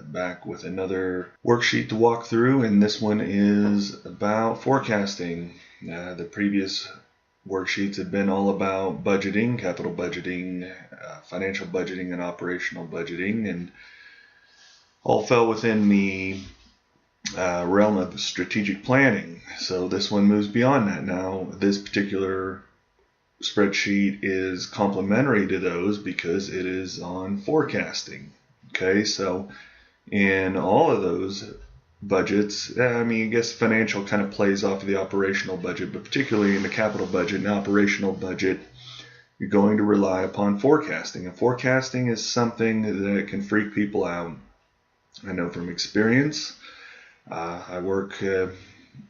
Back with another worksheet to walk through, and this one is about forecasting. The previous worksheets had been all about budgeting, capital budgeting, financial budgeting, and operational budgeting, and all fell within the realm of strategic planning. So this one moves beyond that now. This particular spreadsheet is complementary to those because it is on forecasting. Okay, so in all of those budgets, I guess financial kind of plays off of the operational budget, but particularly in the capital budget and operational budget, you're going to rely upon forecasting. And forecasting is something that can freak people out. I know from experience. I work at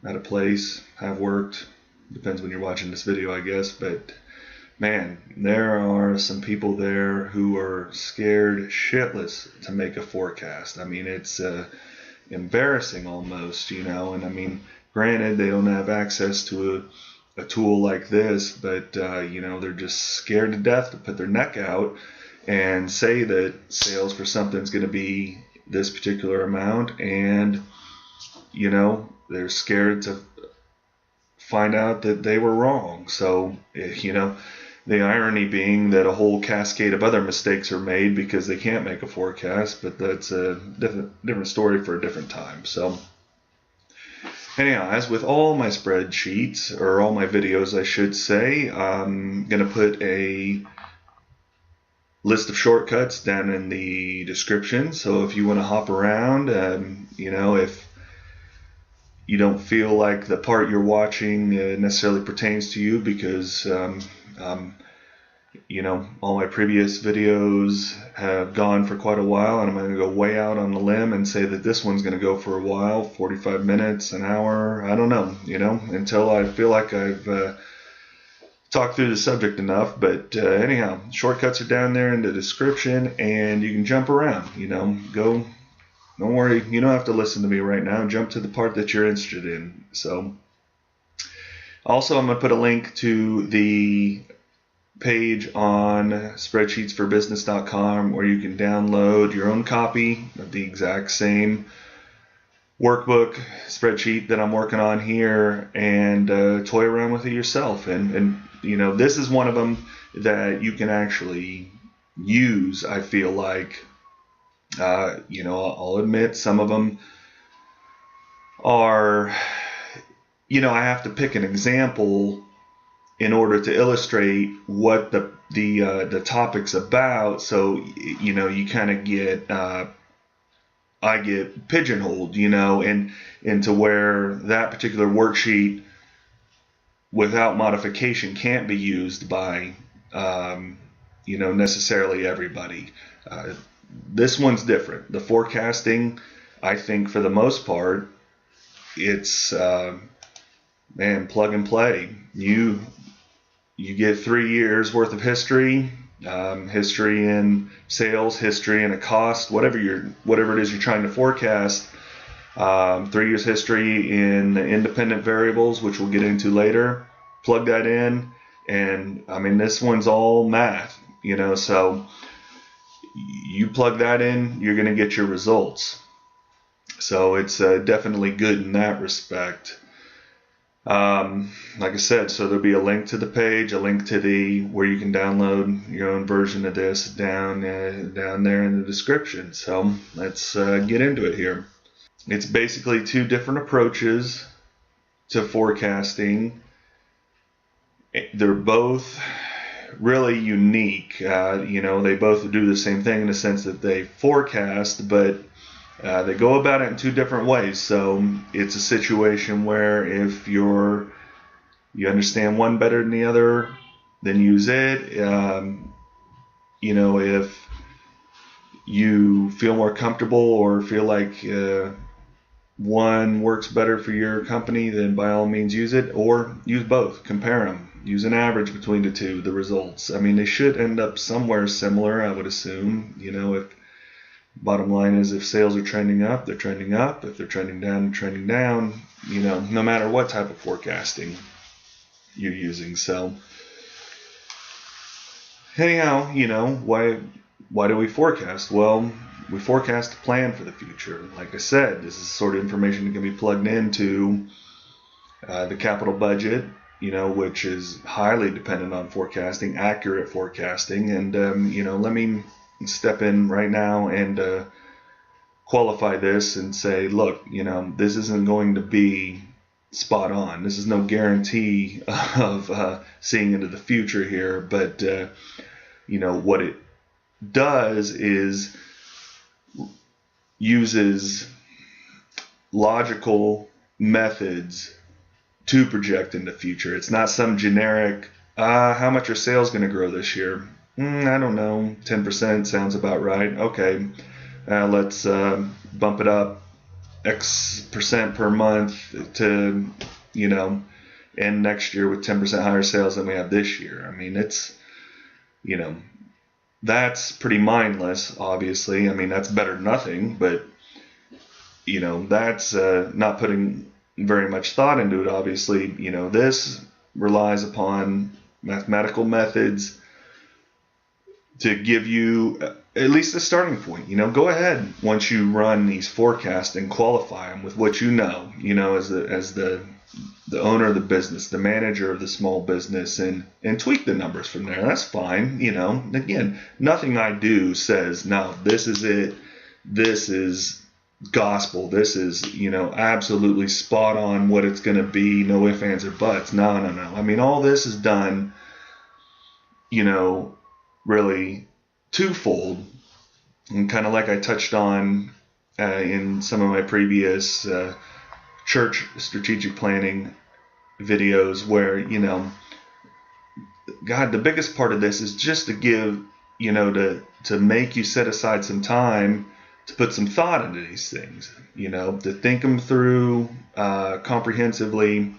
a place, have worked, depends when you're watching this video, I guess, but man, there are some people there who are scared shitless to make a forecast. It's embarrassing almost, and granted, they don't have access to a tool like this, but they're just scared to death to put their neck out and say that sales for something's going to be this particular amount, and they're scared to find out that they were wrong. So the irony being that a whole cascade of other mistakes are made because they can't make a forecast, but that's a different story for a different time. So anyhow, as with all my spreadsheets, or all my videos I should say, I'm going to put a list of shortcuts down in the description. So if you want to hop around, if you don't feel like the part you're watching necessarily pertains to you because all my previous videos have gone for quite a while, and I'm going to go way out on the limb and say that this one's going to go for a while, 45 minutes, an hour, I don't know, until I feel like I've talked through the subject enough. But anyhow, shortcuts are down there in the description, and you can jump around, go. Don't worry, you don't have to listen to me right now. Jump to the part that you're interested in. So, also, I'm going to put a link to the page on spreadsheetsforbusiness.com where you can download your own copy of the exact same workbook spreadsheet that I'm working on here and toy around with it yourself. And this is one of them that you can actually use, I feel like. I'll admit some of them are, I have to pick an example in order to illustrate what the topic's about. So, you kind of get, I get pigeonholed, into where that particular worksheet without modification can't be used by, necessarily everybody. This one's different. The forecasting, I think for the most part, it's, plug and play. You get 3 years worth of history, history in sales, history in a cost, whatever it is you're trying to forecast. 3 years history in the independent variables, which we'll get into later. Plug that in, and this one's all math, so you plug that in, you're going to get your results. So it's definitely good in that respect. Like I said, so there'll be a link to the page, a link to where you can download your own version of this down there in the description. So let's get into it here. It's basically two different approaches to forecasting. They're both really unique. They both do the same thing in the sense that they forecast, but they go about it in two different ways. So it's a situation where if you understand one better than the other, then use it. If you feel more comfortable or feel like one works better for your company, then by all means use it, or use both. Compare them. Use an average between the two, the results. They should end up somewhere similar, I would assume. If bottom line is if sales are trending up, they're trending up. If they're trending down, they're trending down. No matter what type of forecasting you're using. So anyhow, why do we forecast? Well, we forecast to plan for the future. Like I said, this is the sort of information that can be plugged into the capital budget, which is highly dependent on forecasting, accurate forecasting. And, let me step in right now and qualify this and say, look, this isn't going to be spot on. This is no guarantee of seeing into the future here. But, what it does is uses logical methods to project in the future. It's not some generic, how much are sales going to grow this year? I don't know, 10% sounds about right. Okay, let's bump it up X percent per month to, end next year with 10% higher sales than we have this year. I mean, it's, that's pretty mindless, obviously. I mean, that's better than nothing, but, that's not putting very much thought into it, obviously. This relies upon mathematical methods to give you at least a starting point. Go ahead once you run these forecasts and qualify them with what as the owner of the business, the manager of the small business, and tweak the numbers from there. That's fine. Again, nothing I do says, no, this is it. This is gospel. This is, absolutely spot on what it's going to be. No ifs, ands, or buts. No. I mean, all this is done, really twofold, and kind of like I touched on in some of my previous church strategic planning videos, where, God, the biggest part of this is just to give, to make you set aside some time to put some thought into these things, to think them through comprehensively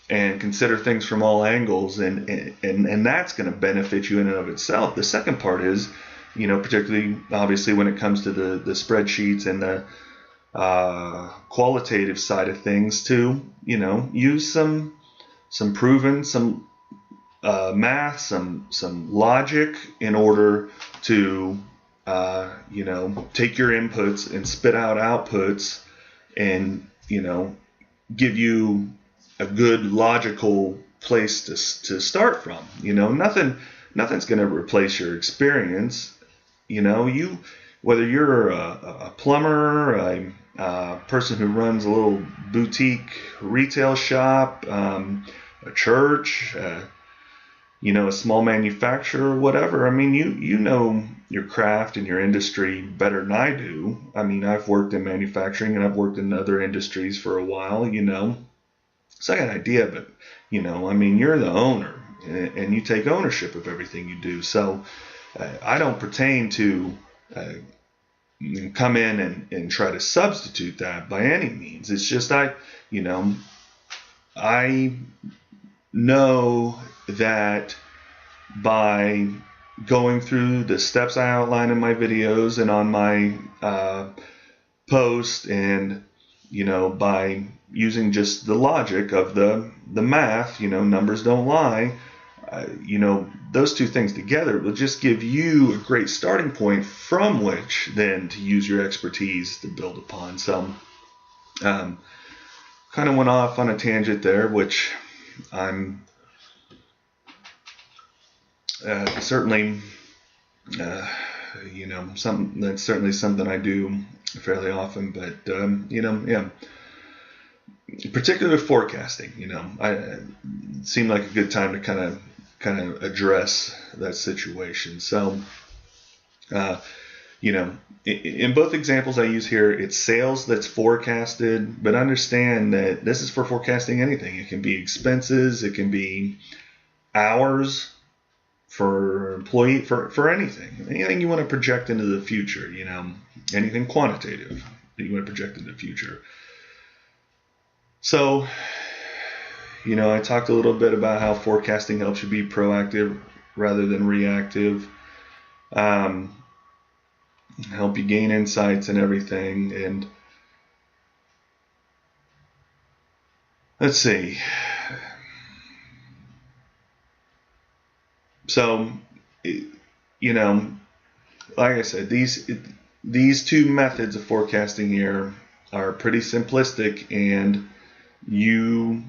and consider things from all angles, and that's going to benefit you in and of itself. The second part is, particularly obviously when it comes to the spreadsheets and the qualitative side of things, to use some proven, some math, some logic in order to take your inputs and spit out outputs and give you a good logical place to start from. Nothing's going to replace your experience. Whether you're a plumber, a person who runs a little boutique retail shop, a church, a small manufacturer, whatever. I mean, you know your craft and your industry better than I do. I mean, I've worked in manufacturing and I've worked in other industries for a while, So I got an idea, but, I mean, you're the owner and you take ownership of everything you do. So I don't pertain to come in and try to substitute that by any means. It's just I know that by going through the steps I outline in my videos and on my post, and by using just the logic of the math, numbers don't lie, those two things together will just give you a great starting point from which then to use your expertise to build upon. So kind of went off on a tangent there, which I'm certainly, something that's certainly something I do fairly often, but, yeah, particularly forecasting, it seemed like a good time to kind of address that situation. So, in both examples I use here, it's sales that's forecasted, but understand that this is for forecasting anything. It can be expenses, it can be hours for employee, for anything you want to project into the future, anything quantitative that you want to project into the future. So, I talked a little bit about how forecasting helps you be proactive rather than reactive, help you gain insights and everything. And let's see. So, like I said, these two methods of forecasting here are pretty simplistic, and you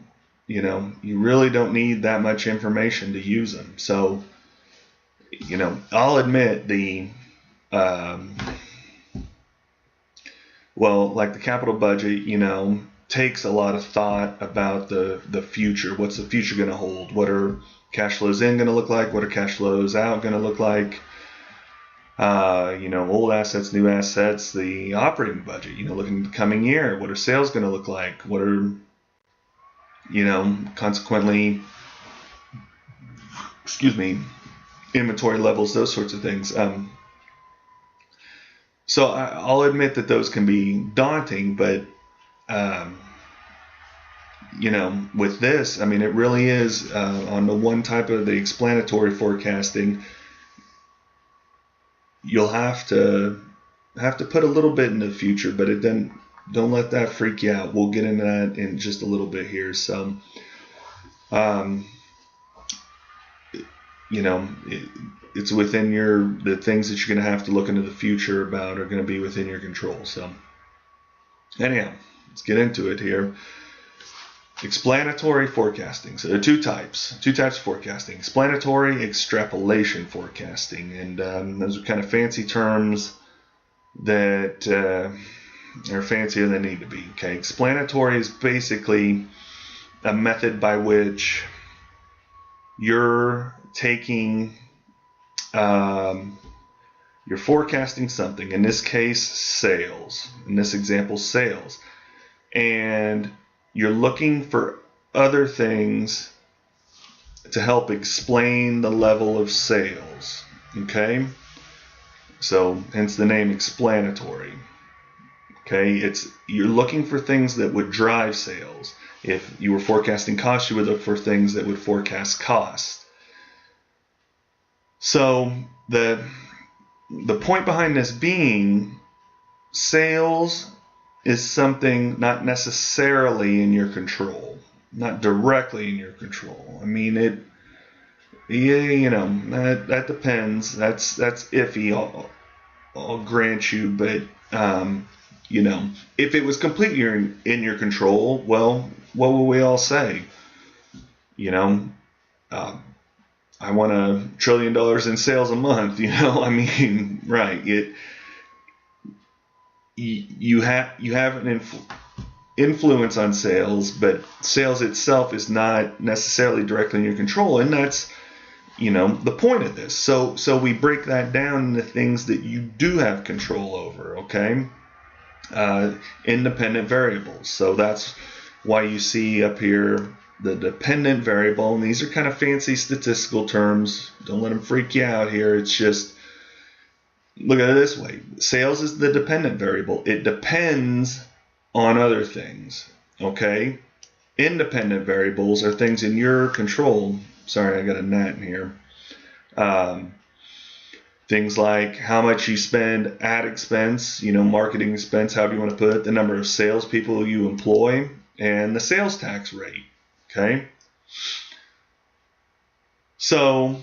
really don't need that much information to use them. So, I'll admit like the capital budget, takes a lot of thought about the future. What's the future going to hold? What are cash flows in going to look like? What are cash flows out going to look like? Old assets, new assets, the operating budget, looking at the coming year. What are sales going to look like? What are, consequently, inventory levels, those sorts of things. So I'll admit that those can be daunting, but, with this, it really is on the one type of the explanatory forecasting, you'll have to put a little bit in the future, but don't let that freak you out. We'll get into that in just a little bit here. So, it's within the things that you're going to have to look into the future about are going to be within your control. So, anyhow, let's get into it here. Explanatory forecasting. So there are two types of forecasting: explanatory, extrapolation forecasting, and those are kind of fancy terms that are fancier than they need to be. Okay, explanatory is basically a method by which you're taking, you're forecasting something. In this case, sales. In this example, sales, and you're looking for other things to help explain the level of sales, okay? So, hence the name explanatory, okay? You're looking for things that would drive sales. If you were forecasting costs, you would look for things that would forecast cost. So, the point behind this being, sales is something not necessarily in your control, not directly in your control. That depends. That's iffy. I'll grant you, but if it was completely in your control, well, what will we all say? I want $1 trillion in sales a month. Right? You have an influence on sales, but sales itself is not necessarily directly in your control, and that's the point of this. So we break that down into things that you do have control over. Okay, independent variables. So that's why you see up here the dependent variable, and these are kind of fancy statistical terms. Don't let them freak you out here. It's just, look at it this way. Sales is the dependent variable. It depends on other things, okay? Independent variables are things in your control. Sorry, I got a gnat in here. Things like how much you spend ad expense, marketing expense, however you want to put it, the number of salespeople you employ, and the sales tax rate, okay? So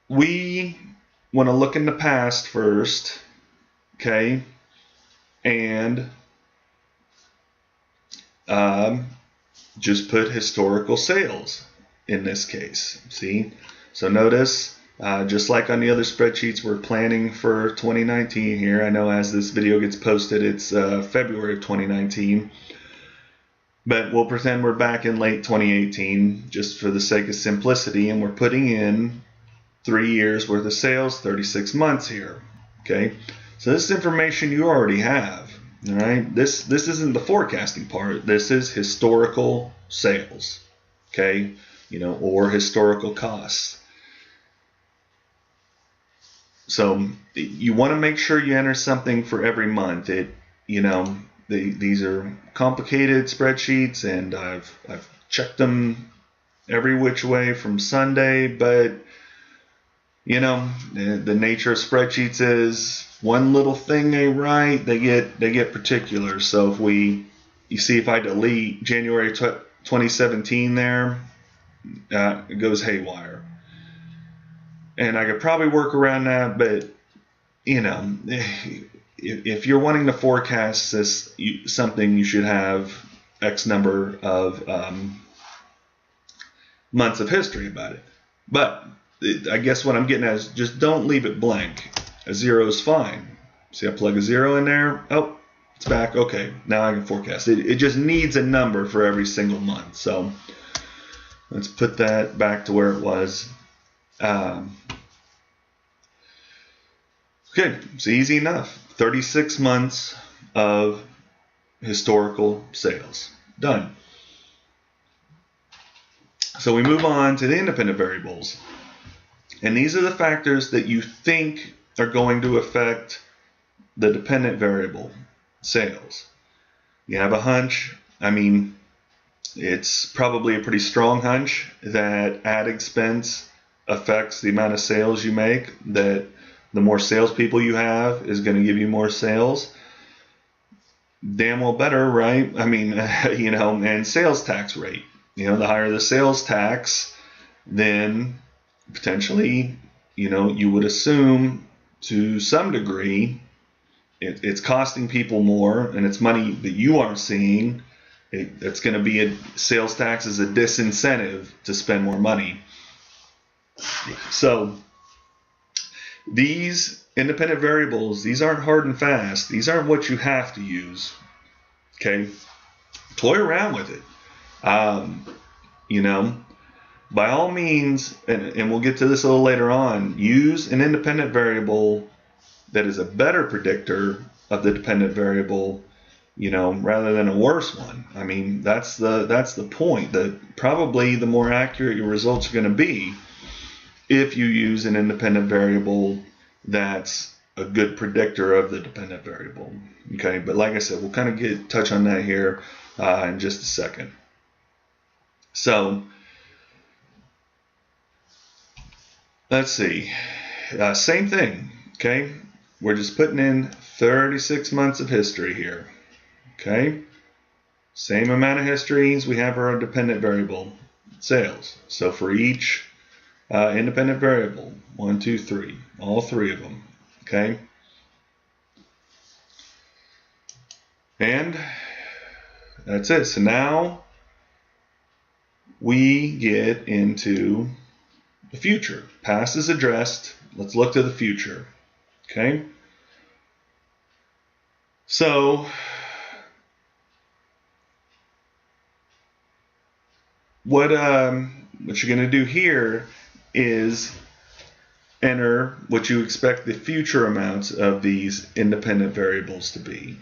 we want to look in the past first, okay, and just put historical sales in this case. See? So notice, just like on the other spreadsheets, we're planning for 2019 here. I know as this video gets posted, it's February of 2019. But we'll pretend we're back in late 2018 just for the sake of simplicity, and we're putting in 3 years worth of sales, 36 months here. Okay, so this is information you already have. All right, this isn't the forecasting part. This is historical sales. Okay, or historical costs. So you want to make sure you enter something for every month. These are complicated spreadsheets, and I've checked them every which way from Sunday, but the nature of spreadsheets is one little thing they write, they get particular. So if I delete January 2017 there, it goes haywire. And I could probably work around that, but you know, if you're wanting to forecast this, something, you should have X number of months of history about it. But I guess what I'm getting at is just don't leave it blank. A 0 is fine. See, I plug a 0 in there. Oh, it's back. Okay, now I can forecast. It just needs a number for every single month. So let's put that back to where it was. Okay, it's easy enough. 36 months of historical sales. Done. So we move on to the independent variables. And these are the factors that you think are going to affect the dependent variable, sales. You have a hunch. I mean, it's probably a pretty strong hunch that ad expense affects the amount of sales you make, that the more salespeople you have is going to give you more sales. Damn well better, right? I mean, you know, and sales tax rate. You know, the higher the sales tax, then potentially, you know, you would assume to some degree it's costing people more, and it's money that you aren't seeing. It's going to be a sales tax as a disincentive to spend more money. So these independent variables, these aren't hard and fast. These aren't what you have to use. Okay, toy around with it. You know, by all means, and we'll get to this a little later on, use an independent variable that is a better predictor of the dependent variable, you know, rather than a worse one. I mean, that's the point, that probably the more accurate your results are going to be if you use an independent variable that's a good predictor of the dependent variable. Okay, but like I said, we'll kind of touch on that here in just a second. So let's see, same thing. Okay, we're just putting in 36 months of history here. Okay, same amount of histories we have for our dependent variable, sales. So for each independent variable, 1, 2, 3, all three of them. Okay, and that's it. So now we get into the future. Past is addressed. Let's look to the future. Okay, so what you're going to do here is enter what you expect the future amounts of these independent variables to be.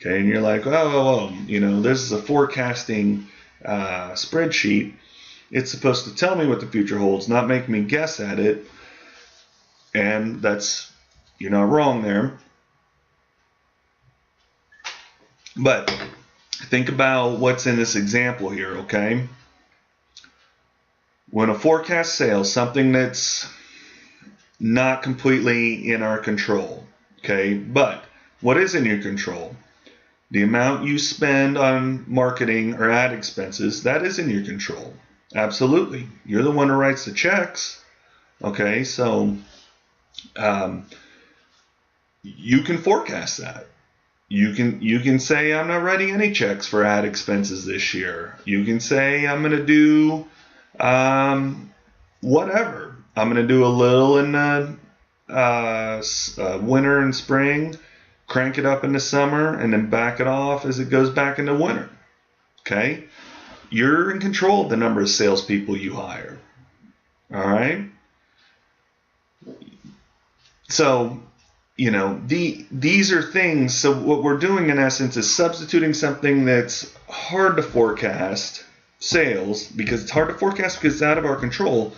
Okay, and you're like, oh, you know, this is a forecasting spreadsheet. It's supposed to tell me what the future holds, not make me guess at it. And that's, you're not wrong there. But think about what's in this example here, okay? When a forecast sales, something that's not completely in our control, okay? But what is in your control? The amount you spend on marketing or ad expenses, that is in your control. Absolutely. You're the one who writes the checks. Okay, so you can forecast that. You can say, I'm not writing any checks for ad expenses this year. You can say, I'm going to do whatever. I'm going to do a little in the winter and spring, crank it up in the summer, and then back it off as it goes back into winter. Okay? You're in control of the number of salespeople you hire. All right? So, you know, these are things. So what we're doing in essence is substituting something that's hard to forecast, sales, because it's hard to forecast because it's out of our control,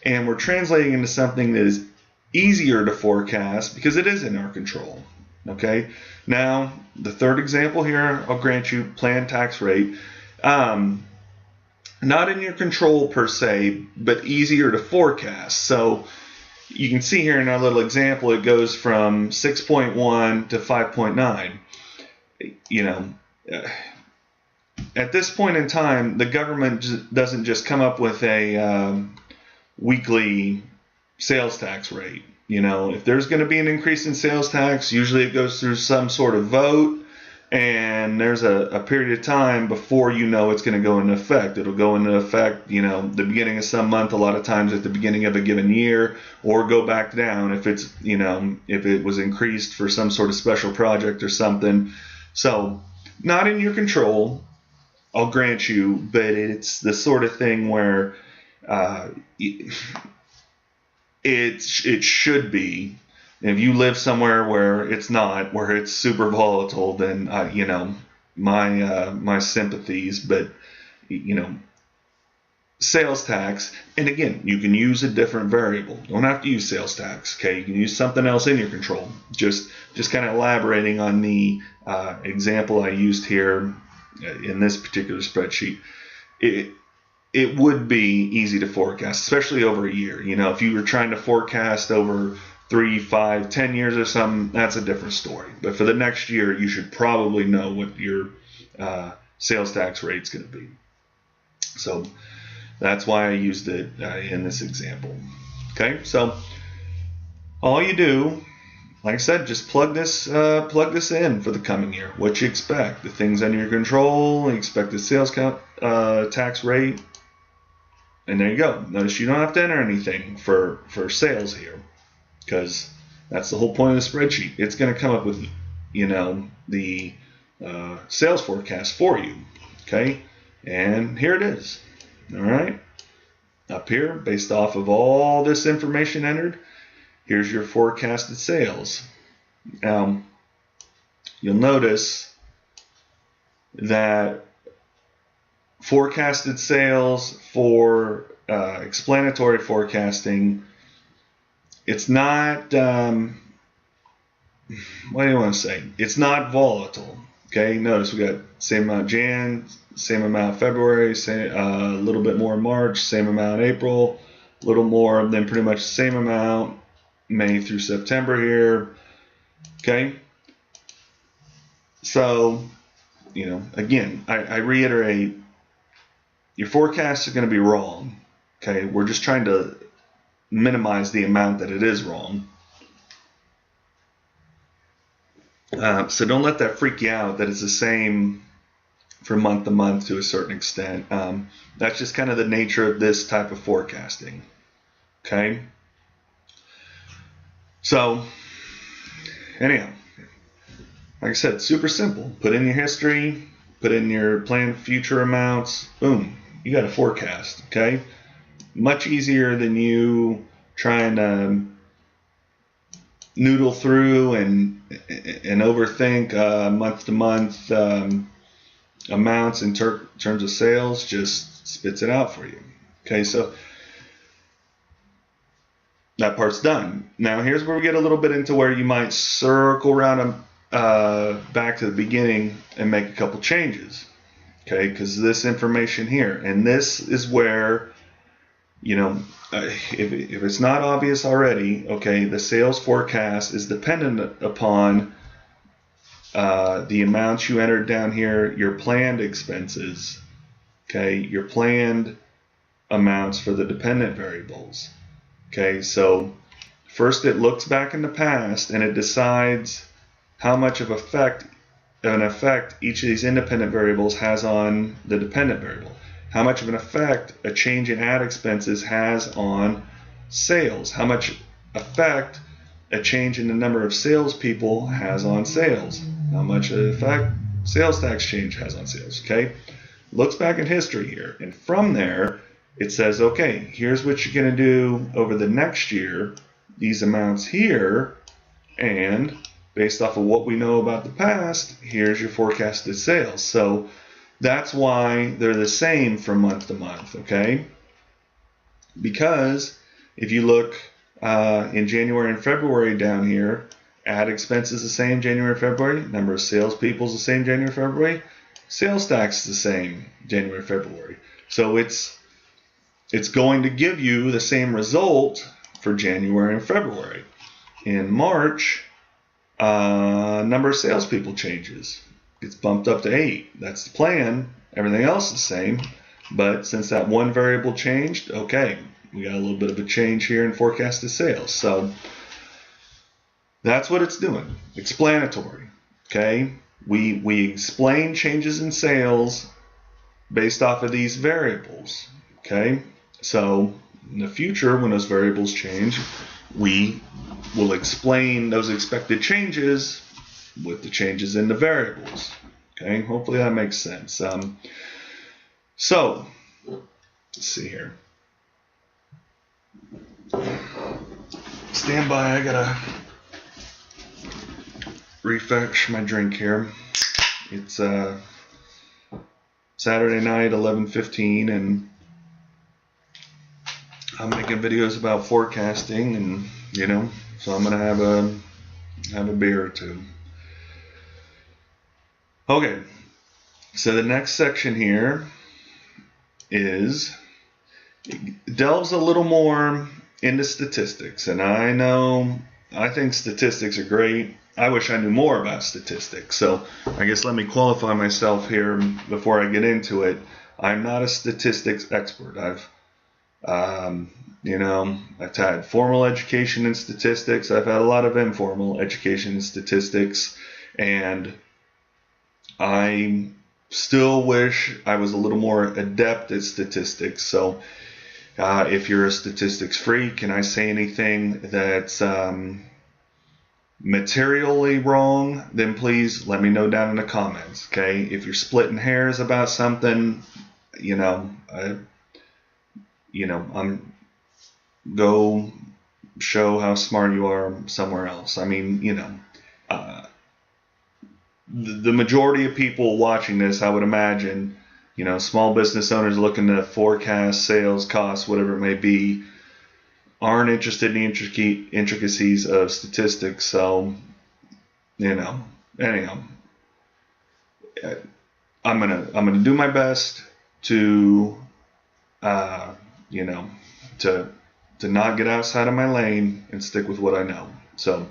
and we're translating into something that is easier to forecast because it is in our control. Okay? Now, the third example here, I'll grant you, planned tax rate. Not in your control per se, but easier to forecast. So you can see here in our little example, it goes from 6.1 to 5.9. You know, at this point in time, the government doesn't just come up with a weekly sales tax rate. if there's going to be an increase in sales tax, usually it goes through some sort of vote, and there's a period of time before it's going to go into effect. It'll go into effect, the beginning of some month, a lot of times at the beginning of a given year, or go back down if it's, if it was increased for some sort of special project or something. So not in your control, I'll grant you, but it's the sort of thing where it should be. If you live somewhere where it's not, where it's super volatile, then my sympathies. But sales tax, and again, you can use a different variable. Don't have to use sales tax. Okay, you can use something else in your control. Just kind of elaborating on the example I used here in this particular spreadsheet. It would be easy to forecast, especially over a year. If you were trying to forecast over 3, 5, 10 years or something, that's a different story. But for the next year, you should probably know what your sales tax rate's going to be. So that's why I used it in this example. Okay, so all you do, like I said, just plug this in for the coming year. What you expect, the things under your control, the expected sales tax rate, and there you go. Notice you don't have to enter anything for sales here, because that's the whole point of the spreadsheet. It's going to come up with, the sales forecast for you. Okay, and here it is. All right, up here, based off of all this information entered, here's your forecasted sales. You'll notice that forecasted sales for explanatory forecasting, it's not, what do you want to say? It's not volatile. Okay, notice we got same amount Jan, same amount February, a little bit more March, same amount April, a little more, then pretty much the same amount May through September here. Okay, so again, I reiterate, your forecasts are going to be wrong. Okay, we're just trying to minimize the amount that it is wrong. So don't let that freak you out that it's the same from month to month to a certain extent. That's just kind of the nature of this type of forecasting. Okay. So anyhow, like I said, super simple. Put in your history, put in your planned future amounts, boom, you got a forecast. Okay, much easier than you trying to noodle through and overthink month to month amounts in terms of sales. Just spits it out for you. Okay, so that part's done. Now here's where we get a little bit into where you might circle around back to the beginning and make a couple changes. Okay, because this information here, and this is where, if it's not obvious already, okay, the sales forecast is dependent upon the amounts you entered down here, your planned expenses, okay, your planned amounts for the dependent variables. Okay, so first it looks back in the past and it decides how much of an effect each of these independent variables has on the dependent variable. How much of an effect a change in ad expenses has on sales. How much effect a change in the number of salespeople has on sales. How much effect sales tax change has on sales. Okay, looks back in history here, and from there it says, okay, here's what you're going to do over the next year, these amounts here, and based off of what we know about the past, here's your forecasted sales. So that's why they're the same from month to month, okay? Because if you look in January and February down here, ad expense is the same January and February, number of salespeople is the same January and February, sales tax is the same January and February. So it's going to give you the same result for January and February. In March, number of salespeople changes. It's bumped up to 8. That's the plan. Everything else is the same. But since that one variable changed, okay, we got a little bit of a change here in forecasted sales. So That's what it's doing. Explanatory. Okay? We explain changes in sales based off of these variables. Okay? So in the future, when those variables change, we will explain those expected changes with the changes in the variables. Okay? Hopefully that makes sense. So let's see here. Stand by, I gotta refresh my drink here. It's Saturday night, 11:15, and I'm making videos about forecasting, and so I'm gonna have a beer or two. Okay, so the next section here delves a little more into statistics, and I think statistics are great. I wish I knew more about statistics. So I guess let me qualify myself here before I get into it. I'm not a statistics expert. I've had formal education in statistics. I've had a lot of informal education in statistics, and I still wish I was a little more adept at statistics. So if you're a statistics freak, can I say anything that's materially wrong, then please let me know down in the comments. Okay, if you're splitting hairs about something, go show how smart you are somewhere else. I mean, the majority of people watching this, I would imagine, small business owners looking to forecast sales, costs, whatever it may be, aren't interested in the intricacies of statistics. So, anyhow, I'm gonna do my best to, to not get outside of my lane and stick with what I know. So,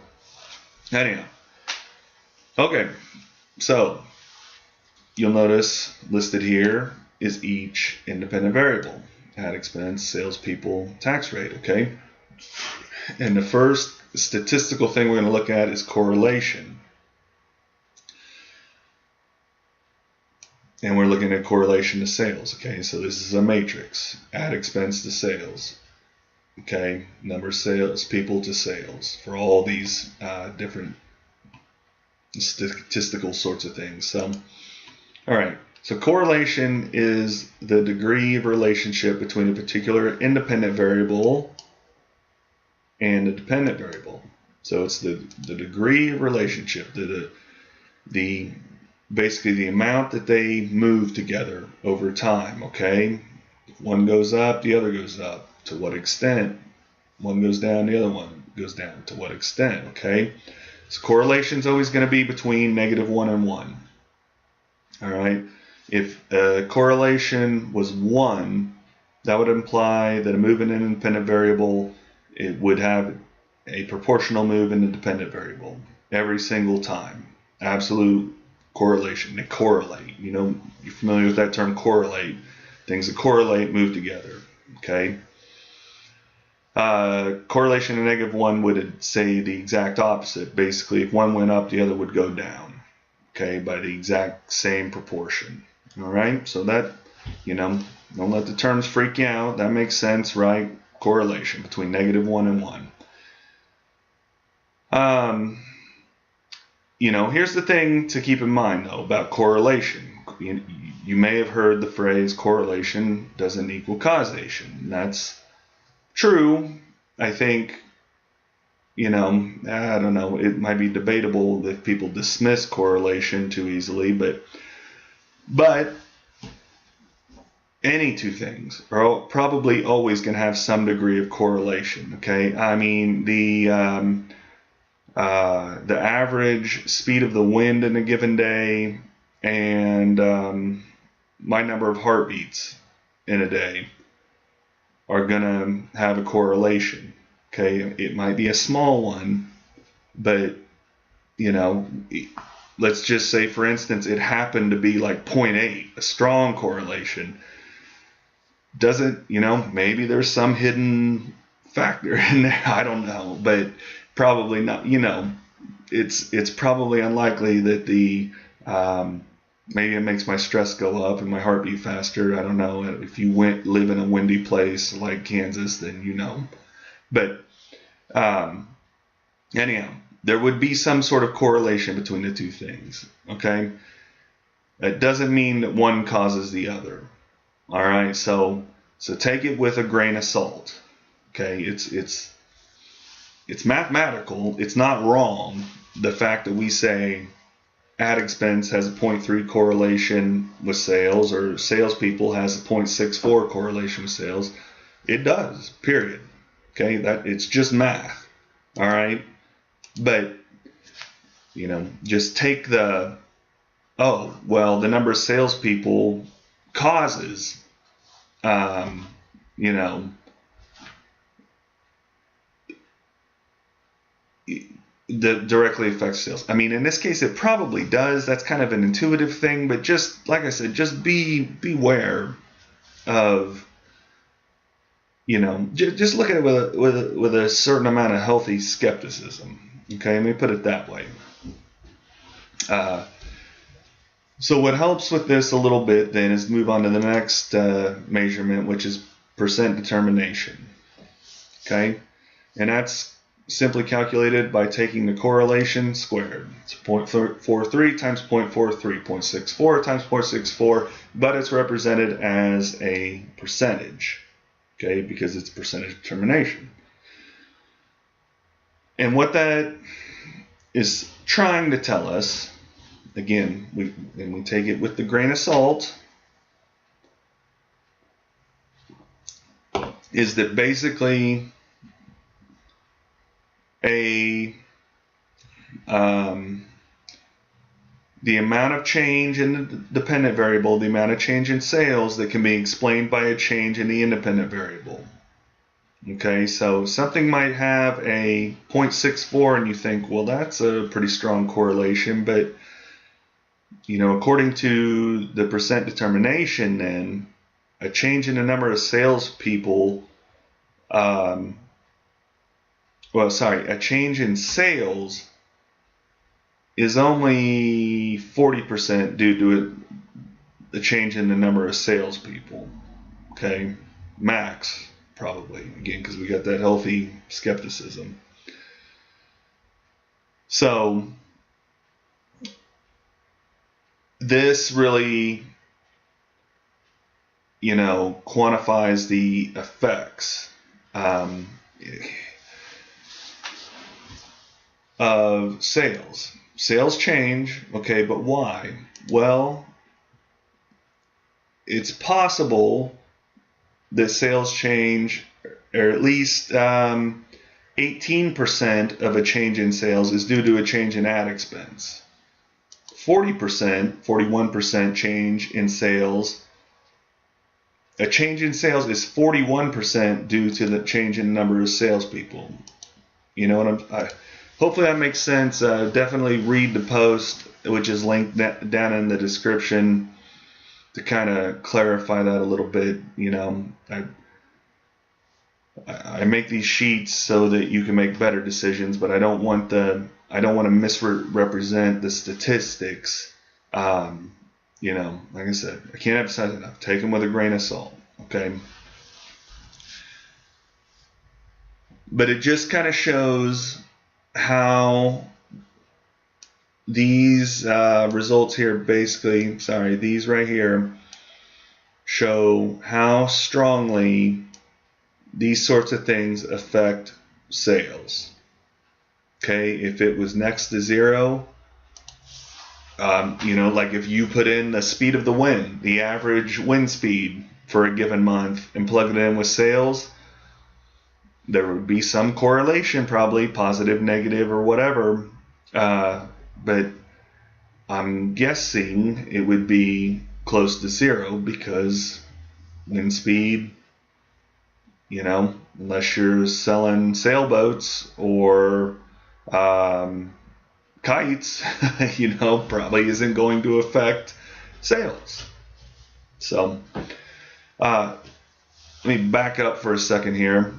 anyhow, okay. So, you'll notice listed here is each independent variable: ad expense, salespeople, tax rate. Okay. And the first statistical thing we're going to look at is correlation. And we're looking at correlation to sales. Okay, so this is a matrix: ad expense to sales. Okay, number of sales people to sales for all these different statistical sorts of things. So, all right. So correlation is the degree of relationship between a particular independent variable and a dependent variable. So it's the degree of relationship, the basically the amount that they move together over time. Okay, if one goes up, the other goes up. To what extent? One goes down, the other one goes down. To what extent? Okay, so correlation is always going to be between -1 and 1. All right. If a correlation was 1, that would imply that a move in an independent variable, it would have a proportional move in the dependent variable every single time. Absolute correlation. They correlate. You're familiar with that term, correlate. Things that correlate move together. Okay. Correlation to -1 would say the exact opposite. Basically, if one went up, the other would go down. Okay, by the exact same proportion. All right, so that, don't let the terms freak you out. That makes sense, right? Correlation between -1 and 1. Here's the thing to keep in mind, though, about correlation. You may have heard the phrase correlation doesn't equal causation. That's true. I think, I don't know, it might be debatable if people dismiss correlation too easily, but any two things are probably always going to have some degree of correlation. Okay, I mean the average speed of the wind in a given day and my number of heartbeats in a day are going to have a correlation. Okay, it might be a small one, but let's just say, for instance, it happened to be like 0.8, a strong correlation. Doesn't, maybe there's some hidden factor in there. I don't know, but probably not, it's probably unlikely that the maybe it makes my stress go up and my heart beat faster. I don't know. If you live in a windy place like Kansas, then But anyhow, there would be some sort of correlation between the two things. Okay, it doesn't mean that one causes the other. All right, so take it with a grain of salt. Okay, it's mathematical. It's not wrong. The fact that we say ad expense has a 0.3 correlation with sales, or salespeople has a 0.64 correlation with sales, it does. Period. Okay, it's just math. All right, but just take the the number of salespeople causes that directly affects sales. I mean, in this case, it probably does. That's kind of an intuitive thing, but just like I said, just beware of, just look at it with a certain amount of healthy skepticism. Okay, let me put it that way. So what helps with this a little bit then is move on to the next measurement, which is percent determination. Okay, and that's simply calculated by taking the correlation squared. It's 0.43 times 0.43, 0.64 times 0.64, but it's represented as a percentage, okay, because it's percentage determination. And what that is trying to tell us, again, we take it with the grain of salt, is that basically the amount of change in the dependent variable, the amount of change in sales that can be explained by a change in the independent variable. Okay, so something might have a 0.64 and you think, well, that's a pretty strong correlation, but according to the percent determination, then a change in the number of salespeople, a change in sales is only 40% due to the change in the number of salespeople. Okay, max probably, again, because we got that healthy skepticism. So this really, quantifies the effects of sales. Sales change, okay, but why? Well, it's possible that sales change, or at least 18% of a change in sales is due to a change in ad expense. 41% change in sales. A change in sales is 41% due to the change in the number of salespeople. Hopefully that makes sense. Definitely read the post, which is linked down in the description, to kind of clarify that a little bit. I make these sheets so that you can make better decisions, but I don't want to misrepresent the statistics. Like I said, I can't emphasize enough. Take them with a grain of salt. Okay. But it just kind of shows how these results here, these right here, show how strongly these sorts of things affect sales. Okay, if it was next to zero, like if you put in the speed of the wind, the average wind speed for a given month, and plug it in with sales, there would be some correlation, probably positive, negative, or whatever. But I'm guessing it would be close to zero, because wind speed, unless you're selling sailboats or kites, probably isn't going to affect sales. So let me back up for a second here.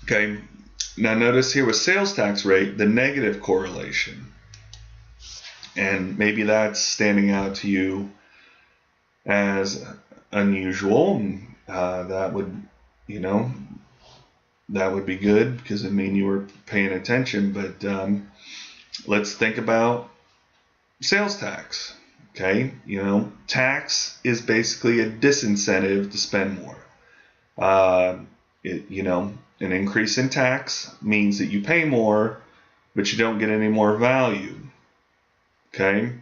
Okay, now notice here with sales tax rate, the negative correlation. And maybe that's standing out to you as unusual. That would, that would be good because it mean you were paying attention. But let's think about sales tax. Okay, tax is basically a disincentive to spend more. An increase in tax means that you pay more, but you don't get any more value. Okay?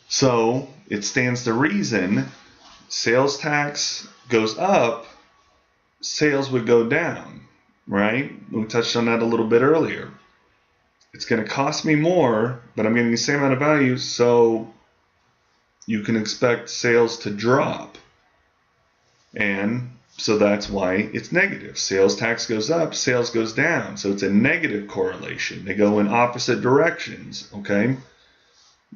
So it stands to reason sales tax goes up, sales would go down, right? We touched on that a little bit earlier. It's going to cost me more, but I'm getting the same amount of value, so you can expect sales to drop. And so that's why it's negative. Sales tax goes up, sales goes down. So it's a negative correlation. They go in opposite directions, okay?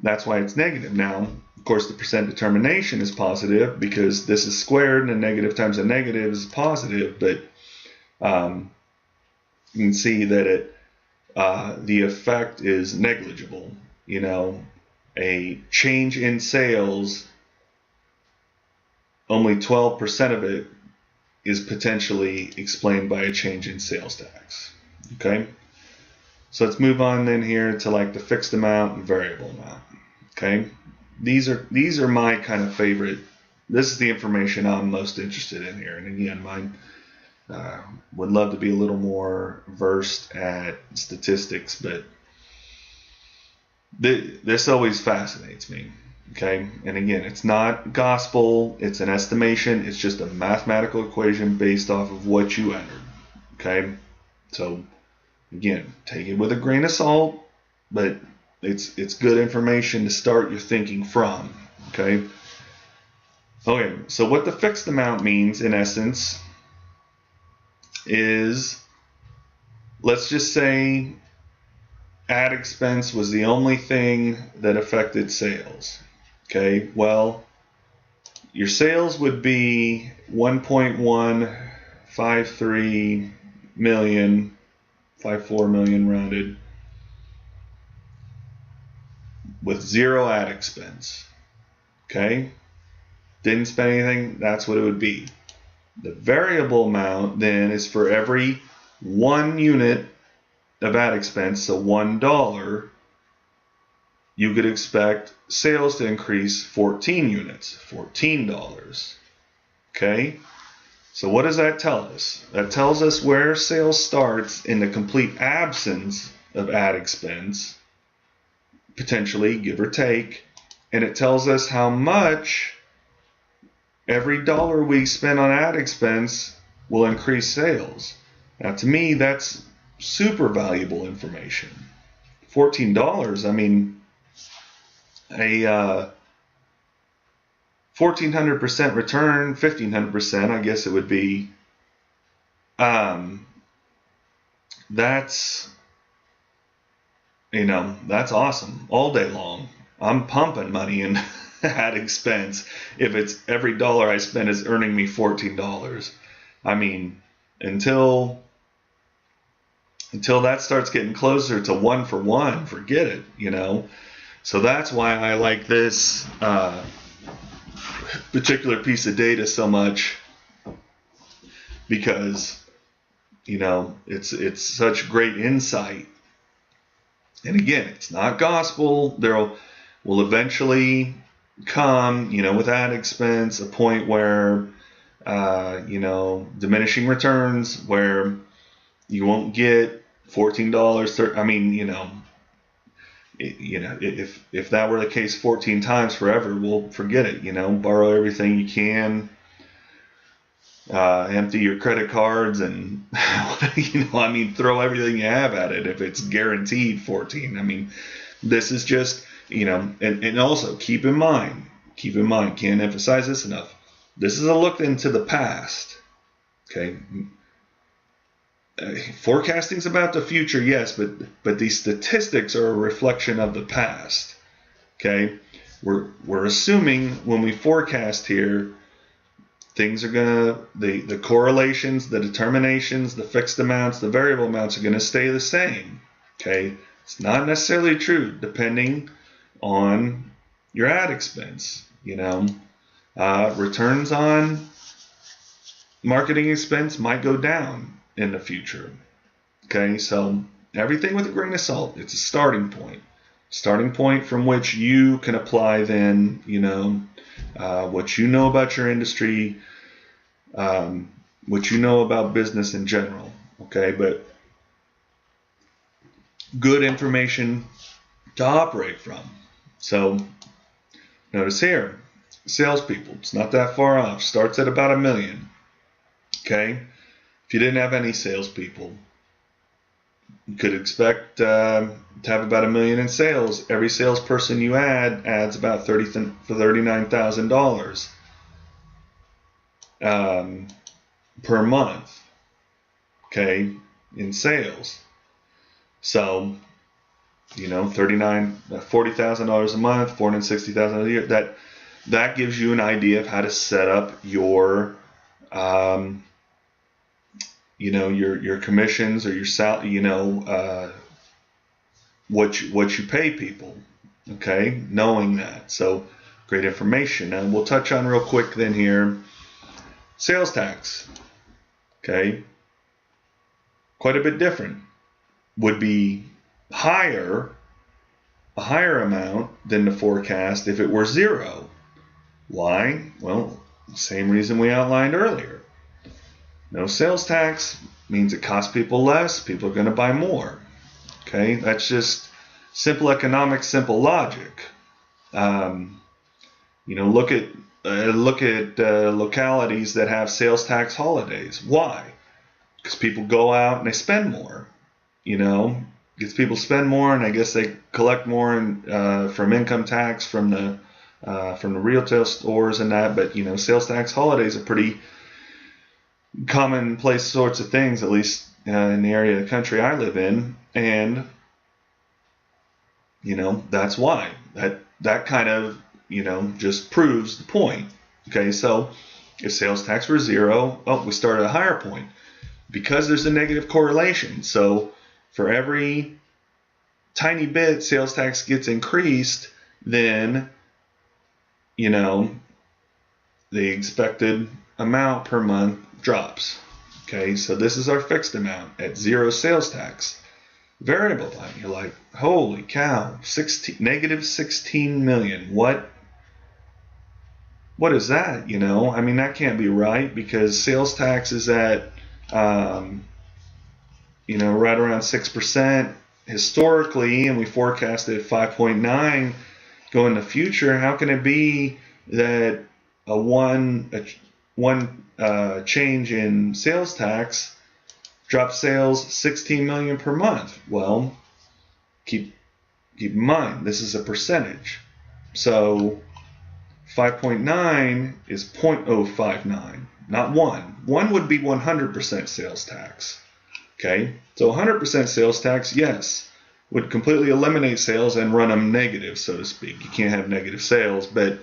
That's why it's negative. Now, of course, the percent determination is positive because this is squared and a negative times a negative is positive, but you can see that the effect is negligible. A change in sales, only 12% of it is potentially explained by a change in sales tax. Okay, so let's move on then here to like the fixed amount and variable amount. Okay, these are my kind of favorite. This is the information I'm most interested in here, and again, mine would love to be a little more versed at statistics, but this always fascinates me. Okay, and again, it's not gospel, it's an estimation, it's just a mathematical equation based off of what you entered. Okay, so again, take it with a grain of salt, but it's good information to start your thinking from. Okay, so what the fixed amount means in essence is, let's just say ad expense was the only thing that affected sales. Okay, well, your sales would be 1.153 million, 54 million rounded, with zero ad expense. Okay, didn't spend anything, that's what it would be. The variable amount then is for every 1 unit of ad expense, so $1, you could expect sales to increase 14 units, $14. Okay? So what does that tell us? That tells us where sales starts in the complete absence of ad expense, potentially, give or take, and it tells us how much every dollar we spend on ad expense will increase sales. Now, to me, that's super valuable information. $14, I mean, a 1,400% return, 1,500%, I guess it would be. That's awesome all day long. I'm pumping money in ad expense if it's every dollar I spend is earning me $14. I mean, until that starts getting closer to 1 for 1, forget it, So that's why I like this particular piece of data so much, because it's such great insight. And again, it's not gospel. There will eventually come, with ad expense, a point where diminishing returns, where you won't get $14. I mean, if that were the case 14 times forever, well, forget it. Borrow everything you can, empty your credit cards, and throw everything you have at it if it's guaranteed 14. I mean, this is just and also keep in mind, can't emphasize this enough. This is a look into the past. Okay. Forecasting's about the future, yes, but these statistics are a reflection of the past. Okay, we're assuming when we forecast here things are gonna, the correlations, the determinations, the fixed amounts, the variable amounts are gonna stay the same. Okay, it's not necessarily true depending on your ad expense. Returns on marketing expense might go down in the future. Okay, so everything with a grain of salt. It's a starting point from which you can apply then, what you know about your industry, what you know about business in general. Okay, but good information to operate from. So notice here, salespeople, it's not that far off, starts at about $1 million. Okay, if you didn't have any salespeople, you could expect to have about $1 million in sales. Every salesperson you add adds about $39,000 per month. Okay, in sales. So, $40,000 a month, $460,000 a year. That gives you an idea of how to set up your your commissions or your salary, what you pay people. Okay, knowing that. So great information. And we'll touch on real quick then here, sales tax. Okay, quite a bit different. Would be a higher amount than the forecast if it were zero. Why? Well, same reason we outlined earlier. No sales tax means it costs people less. People are going to buy more. Okay, that's just simple economics, simple logic. Look at localities that have sales tax holidays. Why? Because people go out and they spend more. Gets people spend more, and I guess they collect more from income tax from the retail stores and that. But sales tax holidays are pretty commonplace sorts of things, at least in the area of the country I live in, and that's why that kind of just proves the point. Okay, so if sales tax were zero, we start at a higher point because there's a negative correlation. So for every tiny bit sales tax gets increased, then the expected amount per month drops. Okay, so this is our fixed amount at zero sales tax. Variable time, you're like, holy cow, negative 16 million. What is that? That can't be right, because sales tax is at right around 6% historically, and we forecasted 5.9 going in the future. How can it be that a one change in sales tax drops sales 16 million per month? Well, keep in mind, this is a percentage. So 5.9 is 0.059, not 1. 1 would be 100% sales tax. Okay, so 100% sales tax, yes, would completely eliminate sales and run them negative, so to speak. You can't have negative sales, but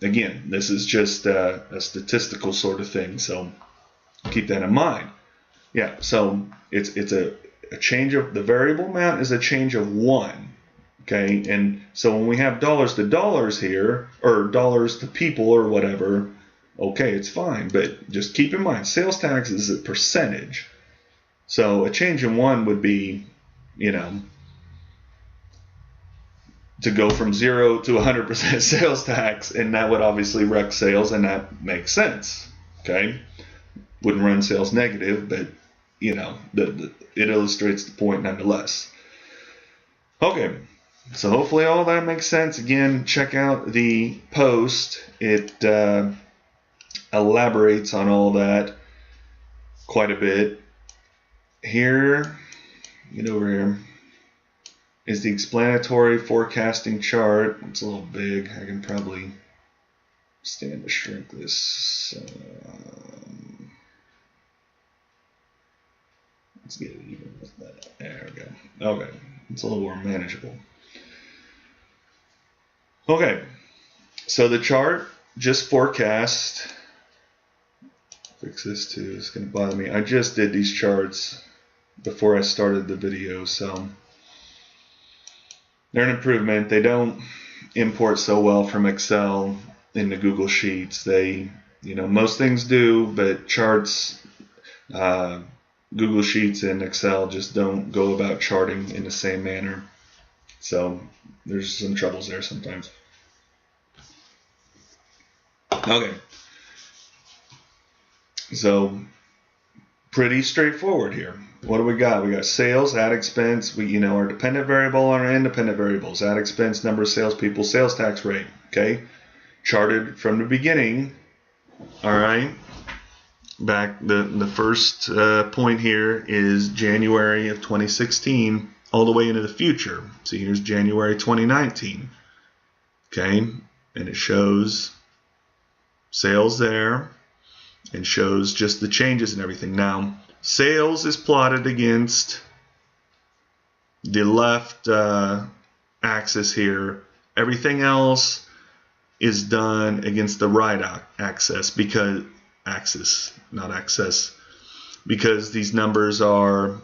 again, this is just a statistical sort of thing, so keep that in mind. Yeah, so it's a change of the variable amount is a change of 1. Okay, and so when we have dollars to dollars here, or dollars to people or whatever, okay, it's fine, but just keep in mind, sales tax is a percentage. So a change in 1 would be, to go from 0 to 100% sales tax, and that would obviously wreck sales, and that makes sense. Okay, wouldn't run sales negative, but it illustrates the point nonetheless. Okay, so hopefully all that makes sense. Again, check out the post. It elaborates on all that quite a bit. Here, get over here, is the explanatory forecasting chart. It's a little big. I can probably stand to shrink this. Let's get it even with that. There we go. Okay, it's a little more manageable. Okay, so the chart just forecast Fix this too. It's going to bother me. I just did these charts before I started the video, so they're an improvement. They don't import so well from Excel into Google Sheets. They, most things do, but charts, Google Sheets and Excel just don't go about charting in the same manner. So there's some troubles there sometimes. Okay. So pretty straightforward here. What do we got? We got sales, add expense. Our dependent variable and our independent variables. Add expense, number of salespeople, sales tax rate. Okay. Charted from the beginning. All right. Back the first point here is January of 2016 all the way into the future. So here's January 2019. Okay. And it shows sales there and shows just the changes and everything. Now, sales is plotted against the left axis here. Everything else is done against the right axis because these numbers are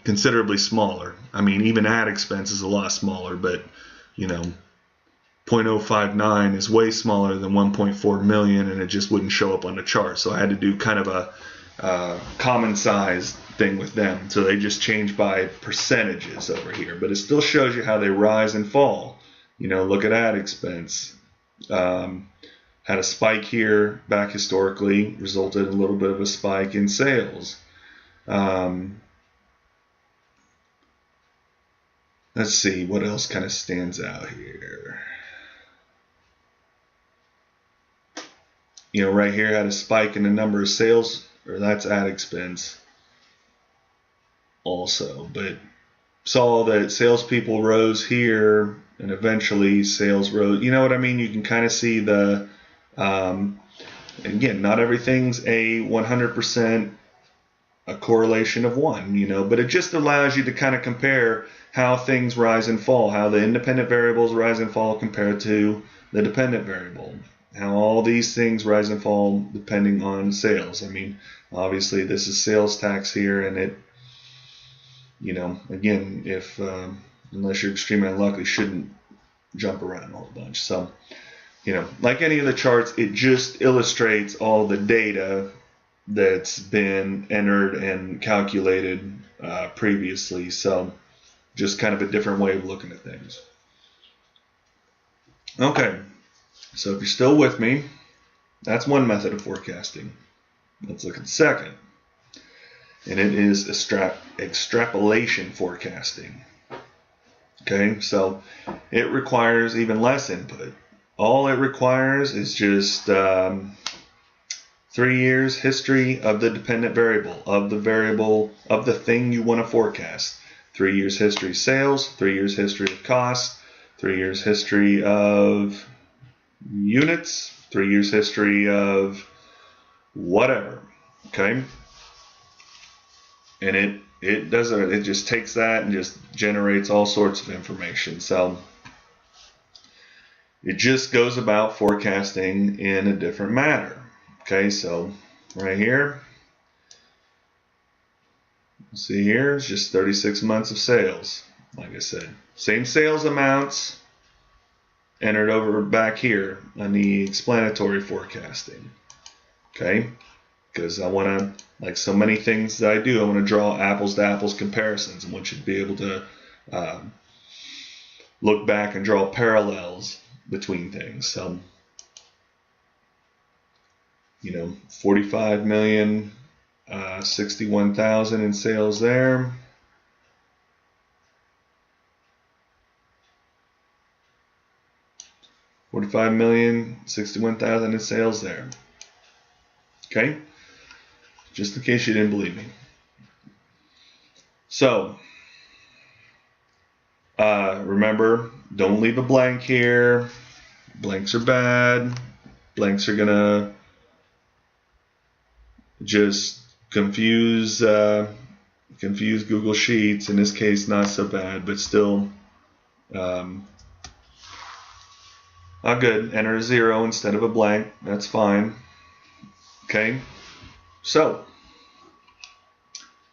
considerably smaller. I mean, even ad expense is a lot smaller, but 0.059 is way smaller than 1.4 million, and it just wouldn't show up on the chart. So I had to do kind of a common size thing with them. So they just change by percentages over here, but it still shows you how they rise and fall. Look at ad expense. Had a spike here back historically, resulted in a little bit of a spike in sales. Let's see what else kind of stands out here. Right here had a spike in the number of sales, or that's ad expense also, but saw that salespeople rose here and eventually sales rose. You know what I mean? You can kind of see the, again, not everything's a 100% a correlation of one, but it just allows you to kind of compare how things rise and fall, how the independent variables rise and fall compared to the dependent variable. How all these things rise and fall depending on sales. I mean, obviously this is sales tax here, and it, again, if unless you're extremely unlucky, shouldn't jump around a whole bunch. So, like any of the charts, it just illustrates all the data that's been entered and calculated previously. So, just kind of a different way of looking at things. Okay. So if you're still with me, that's one method of forecasting. Let's look at the second. And it is extrapolation forecasting. Okay, so it requires even less input. All it requires is just 3 years history of the dependent variable, of the thing you want to forecast. 3 years history of sales, 3 years history of cost, 3 years history of units, 3 years history of whatever. Okay, and it does it. It just takes that and just generates all sorts of information. So it just goes about forecasting in a different manner. Okay, so right here, see here, it's just 36 months of sales. Like I said, same sales amounts entered over back here on the explanatory forecasting. Okay, because I want to, like so many things that I do, I want to draw apples to apples comparisons. I want you to be able to look back and draw parallels between things. So, 45 million, 61,000 in sales there. $45 million, 61,000 in sales there. Okay, just in case you didn't believe me. So, remember, don't leave a blank here. Blanks are bad. Blanks are gonna just confuse Google Sheets. In this case, not so bad, but still not good. Enter a 0 instead of a blank. That's fine. Okay, so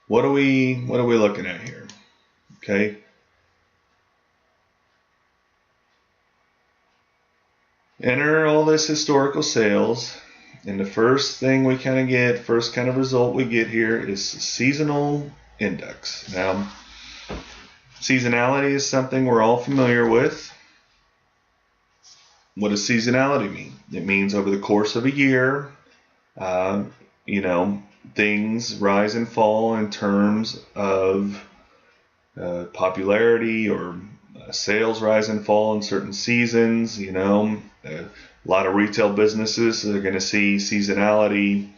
what are we looking at here? Okay, enter all this historical sales, and the first thing we kind of get, first kind of result we get here is seasonal index. Now, seasonality is something we're all familiar with. What does seasonality mean? It means over the course of a year, you know, things rise and fall in terms of popularity, or sales rise and fall in certain seasons. You know, a lot of retail businesses are going to see seasonality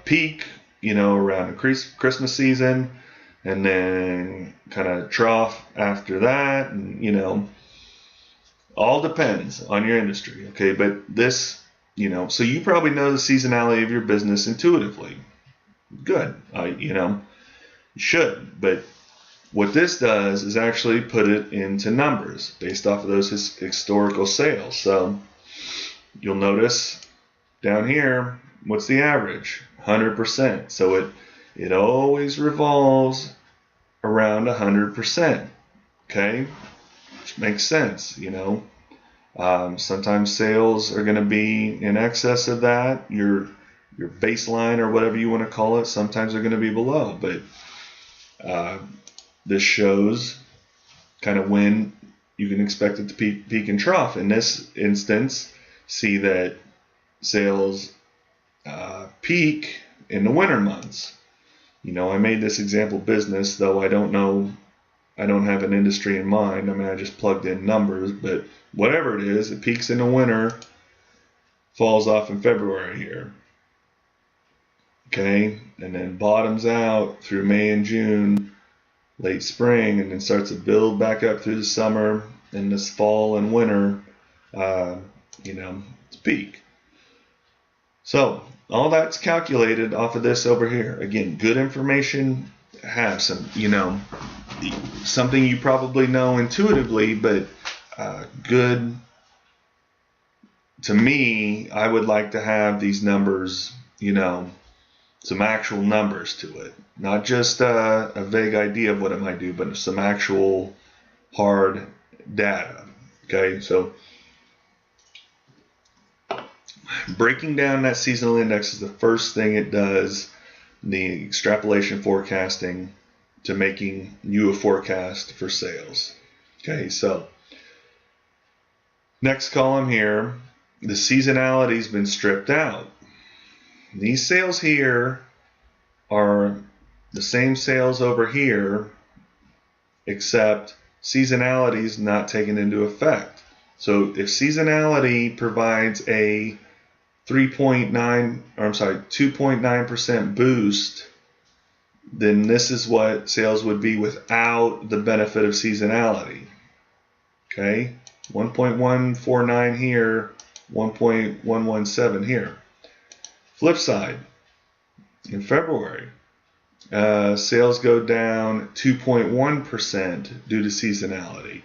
peak, you know, around Christmas season, and then kind of trough after that, and you know, all depends on your industry. Okay, but this, you know, so you probably know the seasonality of your business intuitively. Good, you know, you should. But what this does is actually put it into numbers based off of those historical sales. So you'll notice down here, what's the average? 100%. So it always revolves around 100%. Okay, which makes sense, you know. Sometimes sales are going to be in excess of that, your baseline or whatever you want to call it. Sometimes they're going to be below, but this shows kind of when you can expect it to peak and trough. In this instance, see that sales peak in the winter months. You know, I made this example business, though I don't have an industry in mind. I mean, I just plugged in numbers, but whatever it is, it peaks in the winter, falls off in February here. Okay, and then bottoms out through May and June, late spring, and then starts to build back up through the summer and this fall and winter, you know, it's peak. So all that's calculated off of this over here. Again, good information, have some, you know, something you probably know intuitively, but good to me. I would like to have these numbers, you know, some actual numbers to it, not just a vague idea of what it might do, but some actual hard data. Okay, so breaking down that seasonal index is the first thing it does, the extrapolation forecasting, to making you a forecast for sales. Okay, so next column here, the seasonality's been stripped out. These sales here are the same sales over here, except seasonality is not taken into effect. So if seasonality provides a 2.9% boost, then this is what sales would be without the benefit of seasonality. Okay, 1.149 here, 1.117 here. Flip side, in February, sales go down 2.1% due to seasonality.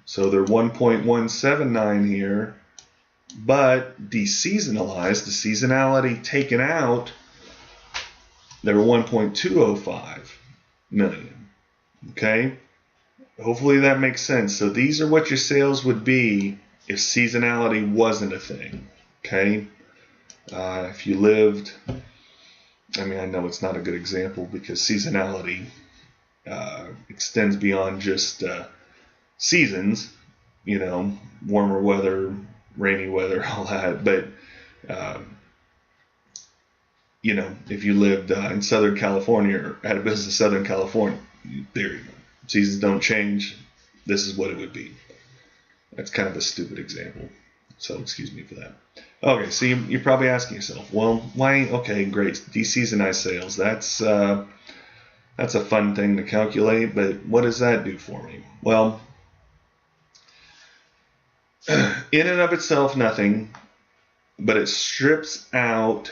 So they're 1.179 here, but deseasonalized, the seasonality taken out, they're 1.205 million. Okay, hopefully that makes sense. So these are what your sales would be if seasonality wasn't a thing. Okay, if you lived, I mean, I know it's not a good example because seasonality extends beyond just seasons, you know, warmer weather, rainy weather, all that. But, you know, if you lived in Southern California or had a business in Southern California, there you go. Seasons don't change. This is what it would be. That's kind of a stupid example, so excuse me for that. Okay, so you're probably asking yourself, well, why? Okay, great, deseasonized sales. That's a fun thing to calculate, but what does that do for me? Well, in and of itself, nothing, but it strips out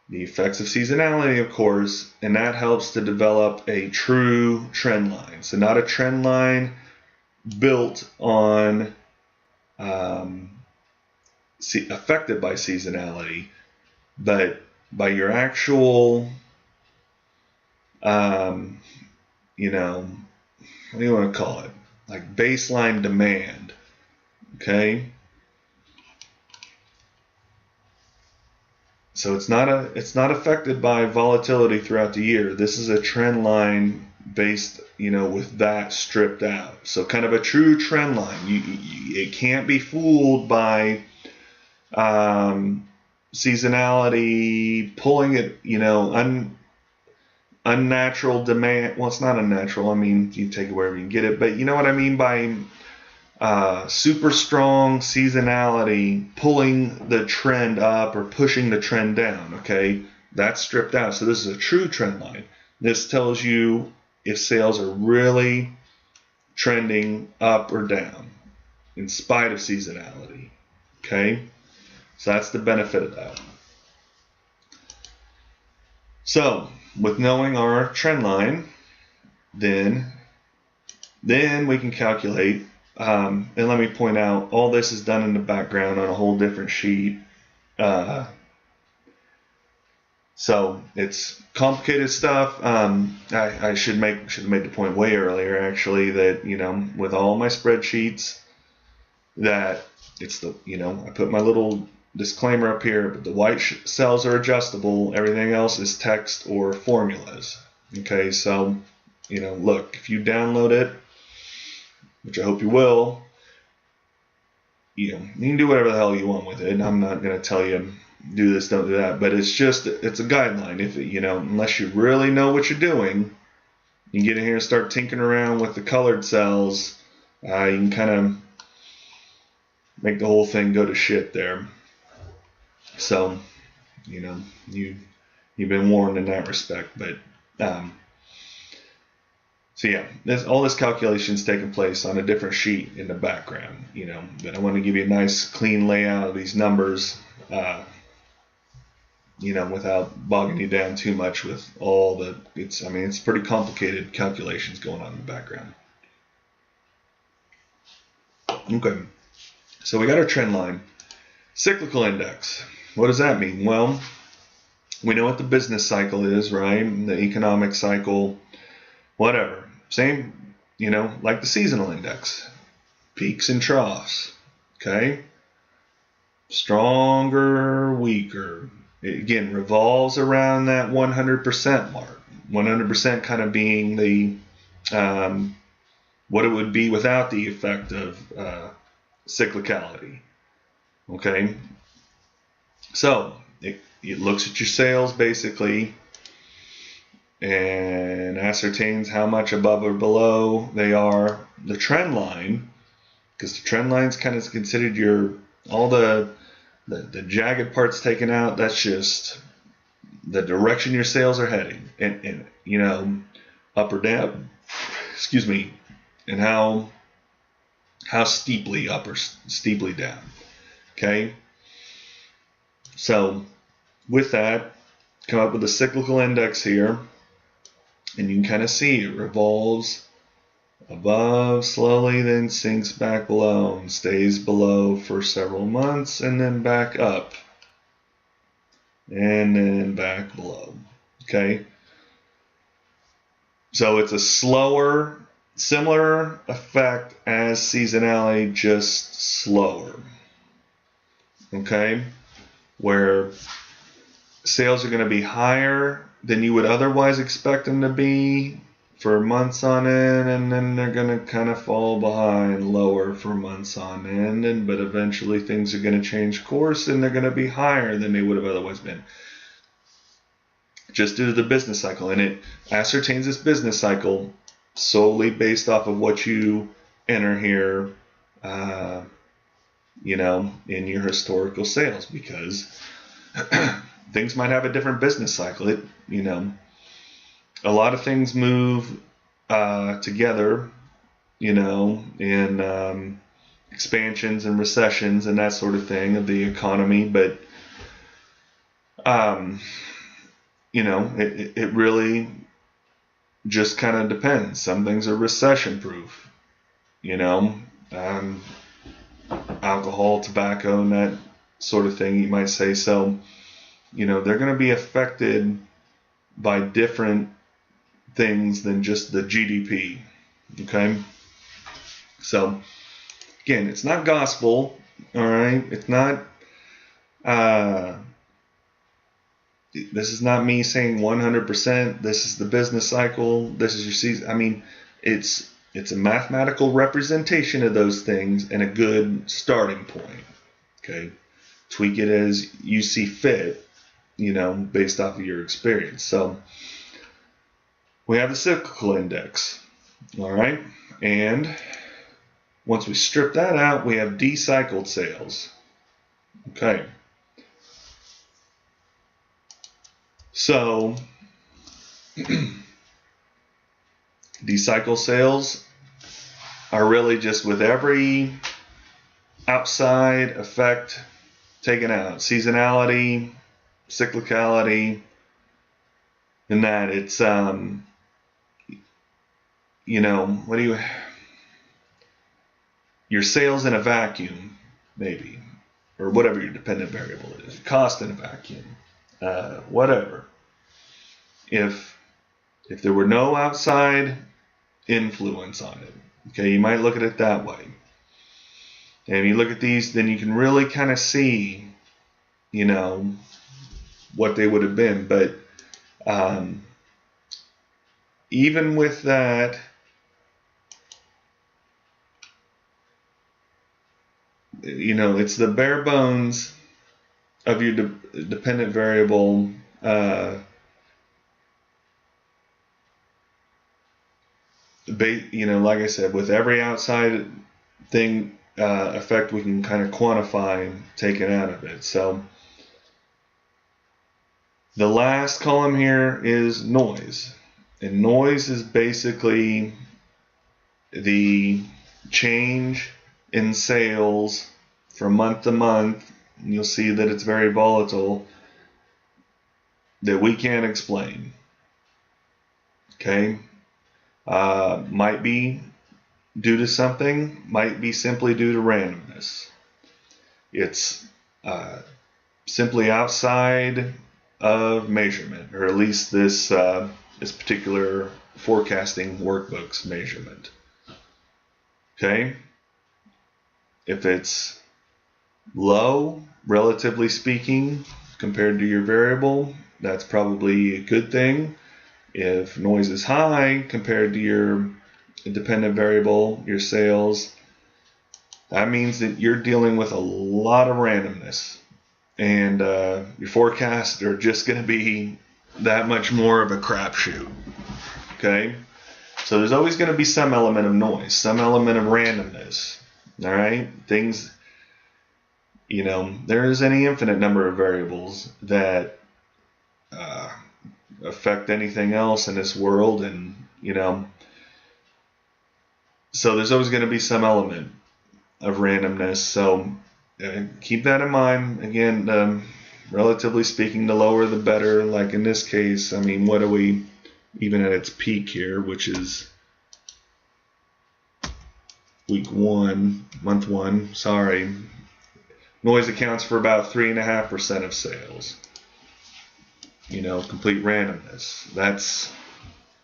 the effects of seasonality, of course, and that helps to develop a true trend line. So not a trend line built on affected by seasonality, But by your actual, you know, what do you want to call it? Like baseline demand, okay? So it's not affected by volatility throughout the year. This is a trend line based, with that stripped out. So kind of a true trend line. It can't be fooled by seasonality, pulling it, unnatural demand. Well, it's not unnatural. I mean, you take it wherever you can get it, but you know what I mean by super strong seasonality pulling the trend up or pushing the trend down. Okay, that's stripped out. So this is a true trend line. This tells you if sales are really trending up or down in spite of seasonality. Okay, so that's the benefit of that. So with knowing our trend line, then we can calculate. And let me point out, all this is done in the background on a whole different sheet. So it's complicated stuff. I should have made the point way earlier, actually, that with all my spreadsheets, that it's I put my little disclaimer up here, but the white cells are adjustable. Everything else is text or formulas. Okay, so look, if you download it, which I hope you will, you can do whatever the hell you want with it. And I'm not going to tell you do this, don't do that, but it's a guideline. If unless you really know what you're doing, you get in here and start tinkering around with the colored cells, you can kind of make the whole thing go to shit there. So, you've been warned in that respect, but so yeah, all this calculation is taking place on a different sheet in the background, but I want to give you a nice clean layout of these numbers, without bogging you down too much with all it's pretty complicated calculations going on in the background. Okay, so we got our trend line. Cyclical index. What does that mean? Well, we know what the business cycle is, right? The economic cycle, whatever. Same, like the seasonal index. Peaks and troughs, okay? Stronger, weaker. It, again, revolves around that 100% mark. 100% kind of being the what it would be without the effect of cyclicality, okay? So it looks at your sales basically and ascertains how much above or below they are the trend line, because the trend line is kind of considered all the jagged parts taken out. That's just the direction your sales are heading, and up or down, and how steeply up or steeply down. Okay, so with that, come up with a cyclical index here, and you can kind of see it revolves above slowly, then sinks back below and stays below for several months, and then back up, and then back below. Okay, so it's a similar effect as seasonality, just slower. Okay, where sales are going to be higher than you would otherwise expect them to be for months on end, and then they're going to kind of fall behind lower for months on end, but eventually things are going to change course and they're going to be higher than they would have otherwise been, just due to the business cycle. And it ascertains this business cycle solely based off of what you enter here, in your historical sales, because things might have a different business cycle. A lot of things move together, in expansions and recessions and that sort of thing of the economy. But, it really just kind of depends. Some things are recession proof, alcohol, tobacco, and that sort of thing, you might say. So they're going to be affected by different things than just the GDP. Okay? So, again, it's not gospel, all right? It's not, this is not me saying 100%, this is the business cycle, this is your season. I mean, it's a mathematical representation of those things and a good starting point. Okay? Tweak it as you see fit, based off of your experience. So, we have the cyclical index, all right? And once we strip that out, we have decycled sales. Okay. So, decycled sales are really just with every outside effect taken out. Seasonality, cyclicality, and that it's, what do you, your sales in a vacuum, maybe, or whatever your dependent variable is, cost in a vacuum, whatever. If there were no outside influence on it, okay, you might look at it that way. And you look at these, then you can really kind of see, what they would have been. But even with that, it's the bare bones of your dependent variable. Like I said, with every outside thing effect we can kind of quantify taken out of it. So the last column here is noise. And noise is basically the change in sales from month to month. And you'll see that it's very volatile, that we can't explain. Okay? Might be due to something, might be simply due to randomness. It's simply outside of measurement, or at least this particular forecasting workbook's measurement. Okay? If it's low, relatively speaking, compared to your variable, that's probably a good thing. If noise is high compared to your dependent variable, your sales, that means that you're dealing with a lot of randomness. And your forecasts are just going to be that much more of a crapshoot. Okay? So there's always going to be some element of noise, some element of randomness. All right? Things, there is any infinite number of variables that affect anything else in this world. And, so there's always going to be some element of randomness. So keep that in mind. Again, relatively speaking, the lower the better. Like in this case, I mean, what are we even at its peak here, which is month one, sorry. Noise accounts for about 3.5% of sales. Complete randomness. That's,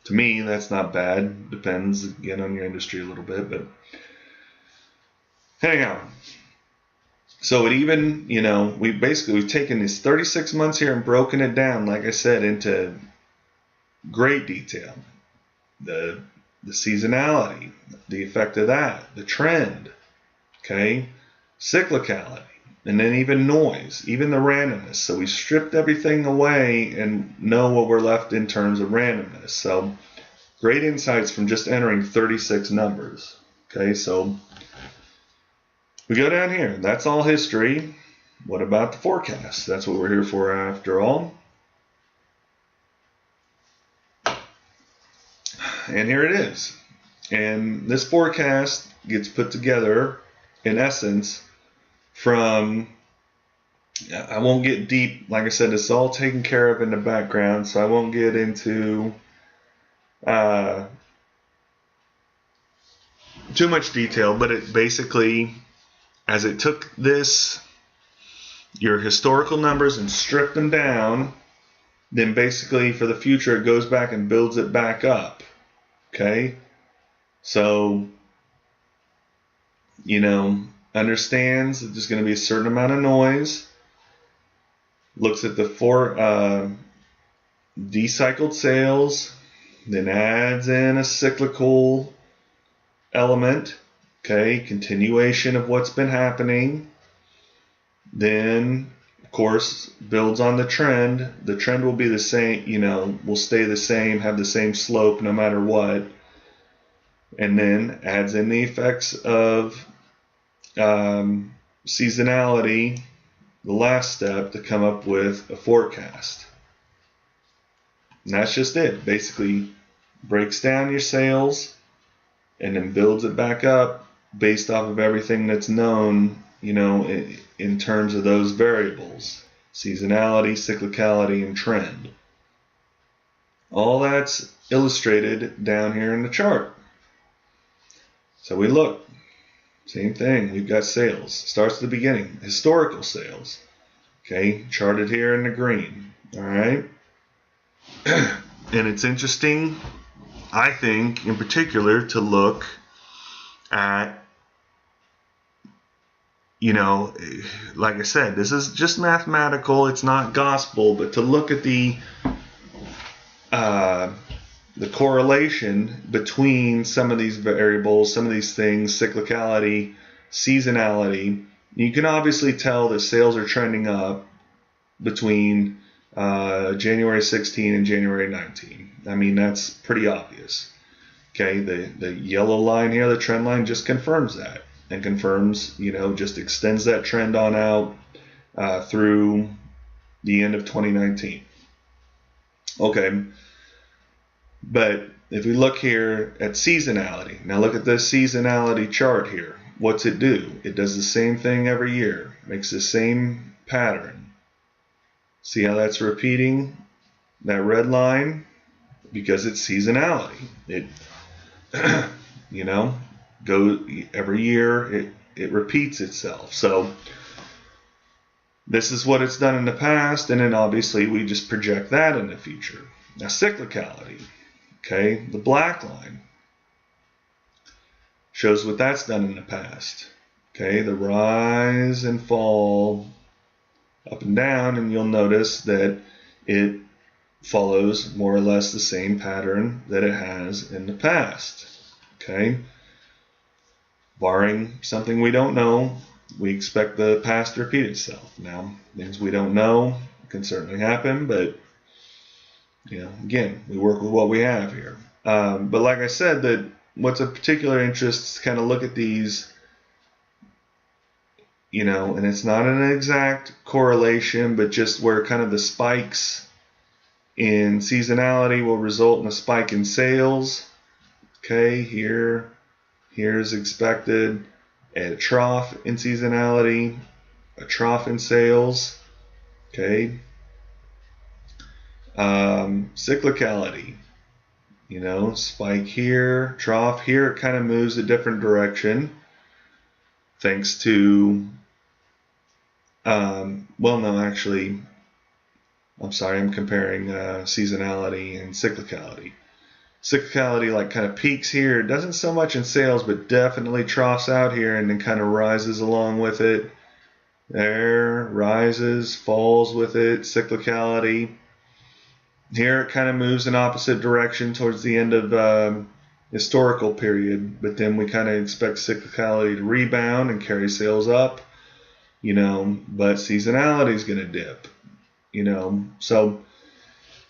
to me, that's not bad. Depends, again, on your industry a little bit, but anyhow. So it even, we've taken these 36 months here and broken it down, like I said, into great detail. The seasonality, the effect of that, the trend, okay, cyclicality, and then even noise, even the randomness. So we stripped everything away and know what we're left in terms of randomness. So great insights from just entering 36 numbers. Okay, so we go down here. That's all history. What about the forecast? That's what we're here for after all. And here it is. And this forecast gets put together, in essence, from, I won't get deep, like I said, it's all taken care of in the background, so I won't get into too much detail, but it basically, as it took this your historical numbers and strip them down, then basically for the future it goes back and builds it back up. Okay? So, understands that there's going to be a certain amount of noise, looks at the four decycled sales, then adds in a cyclical element, okay, continuation of what's been happening, then of course builds on the trend. The trend will be the same, will stay the same, have the same slope no matter what, and then adds in the effects of seasonality, the last step, to come up with a forecast. And that's just it. Basically breaks down your sales and then builds it back up based off of everything that's known, in terms of those variables: seasonality, cyclicality, and trend. All that's illustrated down here in the chart. So we look, same thing, we've got sales. Starts at the beginning, historical sales. Okay, charted here in the green. All right. And it's interesting, I think, in particular, to look at, like I said, this is just mathematical, it's not gospel, but to look at the correlation between some of these variables, some of these things, cyclicality, seasonality. You can obviously tell that sales are trending up between January 16 and January 19. I mean, that's pretty obvious. Okay, the yellow line here, the trend line, just confirms that, and confirms, just extends that trend on out through the end of 2019. Okay, but if we look here at seasonality, now look at this seasonality chart here. What's it do? It does the same thing every year, makes the same pattern. See how that's repeating that red line? Because it's seasonality. It, go every year, it repeats itself. So this is what it's done in the past, and then obviously we just project that in the future. Now cyclicality, okay, the black line shows what that's done in the past. Okay, the rise and fall up and down, and you'll notice that it follows more or less the same pattern that it has in the past. Okay, barring something we don't know, we expect the past to repeat itself. Now, things we don't know can certainly happen, but again, we work with what we have here. But like I said, that what's of particular interest is to kind of look at these, and it's not an exact correlation, but just where kind of the spikes in seasonality will result in a spike in sales. Okay, here's expected at a trough in seasonality, a trough in sales. Okay, cyclicality, spike here, trough here. It kind of moves a different direction thanks to I'm sorry, I'm comparing seasonality and cyclicality. Cyclicality like kind of peaks here, doesn't so much in sales, but definitely troughs out here and then kind of rises along with it. There, rises, falls with it, cyclicality. Here it kind of moves in opposite direction towards the end of historical period, but then we kind of expect cyclicality to rebound and carry sales up, but seasonality is going to dip, So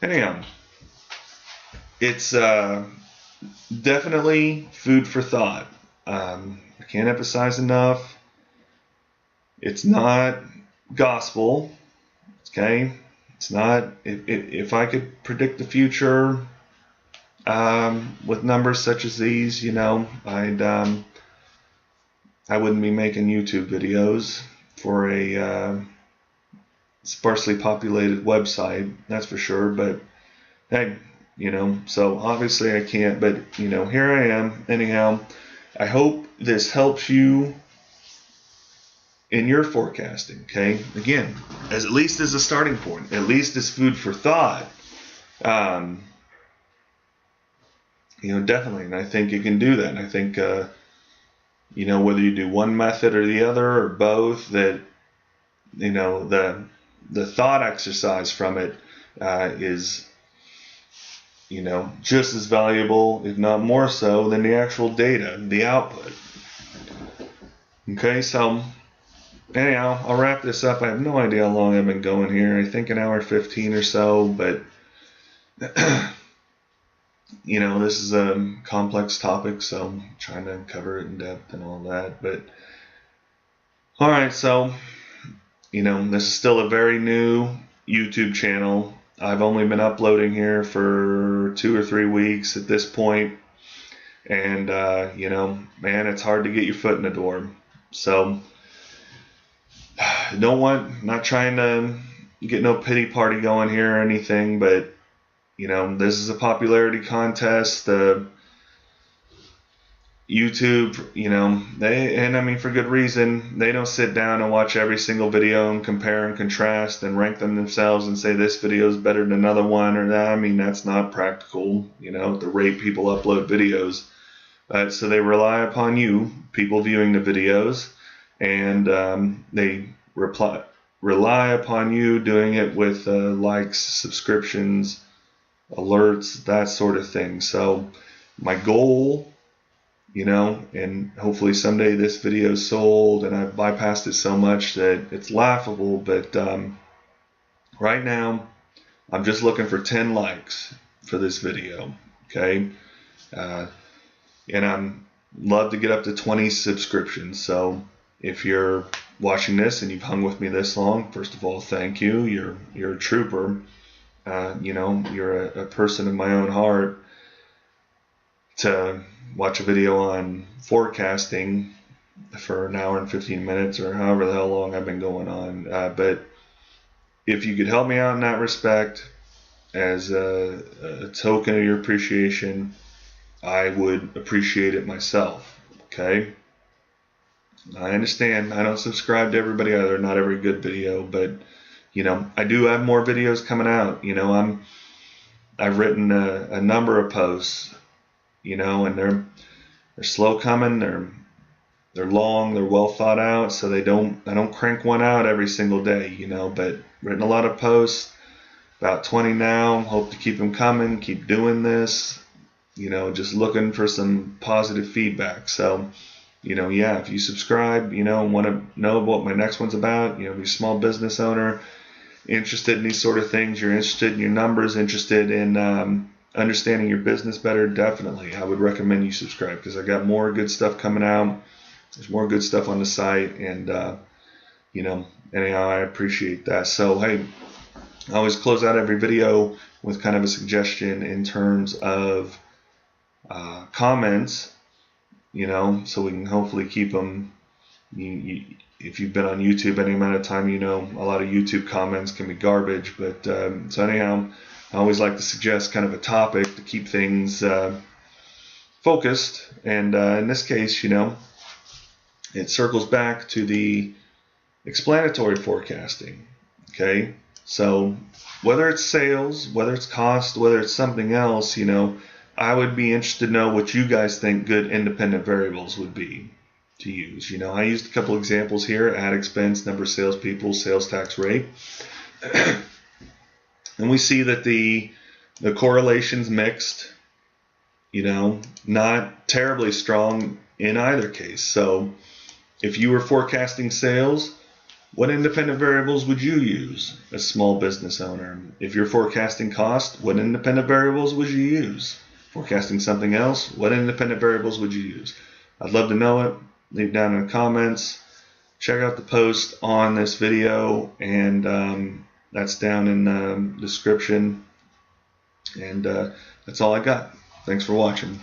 anyhow, it's definitely food for thought. I can't emphasize enough. It's not gospel, okay? It's not. If I could predict the future with numbers such as these, I wouldn't be making YouTube videos for a sparsely populated website, that's for sure. But hey, so obviously I can't. But here I am. Anyhow, I hope this helps you in your forecasting. Okay, again, at least as a starting point, at least as food for thought. Definitely, and I think you can do that. And I think whether you do one method or the other or both, that the thought exercise from it is just as valuable, if not more so, than the actual data, the output. Okay, so anyhow, I'll wrap this up. I have no idea how long I've been going here. I think an hour 15 or so, but this is a complex topic, so I'm trying to cover it in depth and all that. But all right, so this is still a very new YouTube channel. I've only been uploading here for 2 or 3 weeks at this point, and man, it's hard to get your foot in the door. So not trying to get no pity party going here or anything, but this is a popularity contest. YouTube, for good reason, they don't sit down and watch every single video and compare and contrast and rank them themselves and say this video is better than another one or that. That's not practical, at the rate people upload videos. So they rely upon you, people viewing the videos, and they rely upon you doing it with likes, subscriptions, alerts, that sort of thing. So my goal, and hopefully someday this video is sold and I've bypassed it so much that it's laughable, but right now I'm just looking for 10 likes for this video, okay? And I'm love to get up to 20 subscriptions. So if you're watching this and you've hung with me this long, first of all, thank you. You're a trooper. You're a person in my own heart to watch a video on forecasting for an hour and 15 minutes or however the hell long I've been going on. But if you could help me out in that respect as a token of your appreciation, I would appreciate it myself. Okay? I understand I don't subscribe to everybody either, not every good video, but I do have more videos coming out. I've written a number of posts, and they're slow coming. They're long. They're well thought out. So I don't crank one out every single day. But written a lot of posts, about 20 now. Hope to keep them coming. Keep doing this. Just looking for some positive feedback. So, if you subscribe, and want to know what my next one's about, you're a small business owner, interested in these sort of things, you're interested in your numbers, interested in understanding your business better, definitely I would recommend you subscribe, because I got more good stuff coming out. There's more good stuff on the site, and anyhow, I appreciate that. So hey, I always close out every video with kind of a suggestion in terms of comments, so we can hopefully keep them. If you've been on YouTube any amount of time, a lot of YouTube comments can be garbage. But so anyhow, I always like to suggest kind of a topic to keep things focused. And in this case, it circles back to the explanatory forecasting. Okay, so whether it's sales, whether it's cost, whether it's something else, I would be interested to know what you guys think good independent variables would be to use. I used a couple examples here: ad expense, number of salespeople, sales tax rate. And we see that the correlation's mixed, not terribly strong in either case. So if you were forecasting sales, what independent variables would you use as a small business owner? If you're forecasting cost, what independent variables would you use? Forecasting something else, what independent variables would you use? I'd love to know it. Leave down in the comments. Check out the post on this video, and that's down in the description. And that's all I got. Thanks for watching.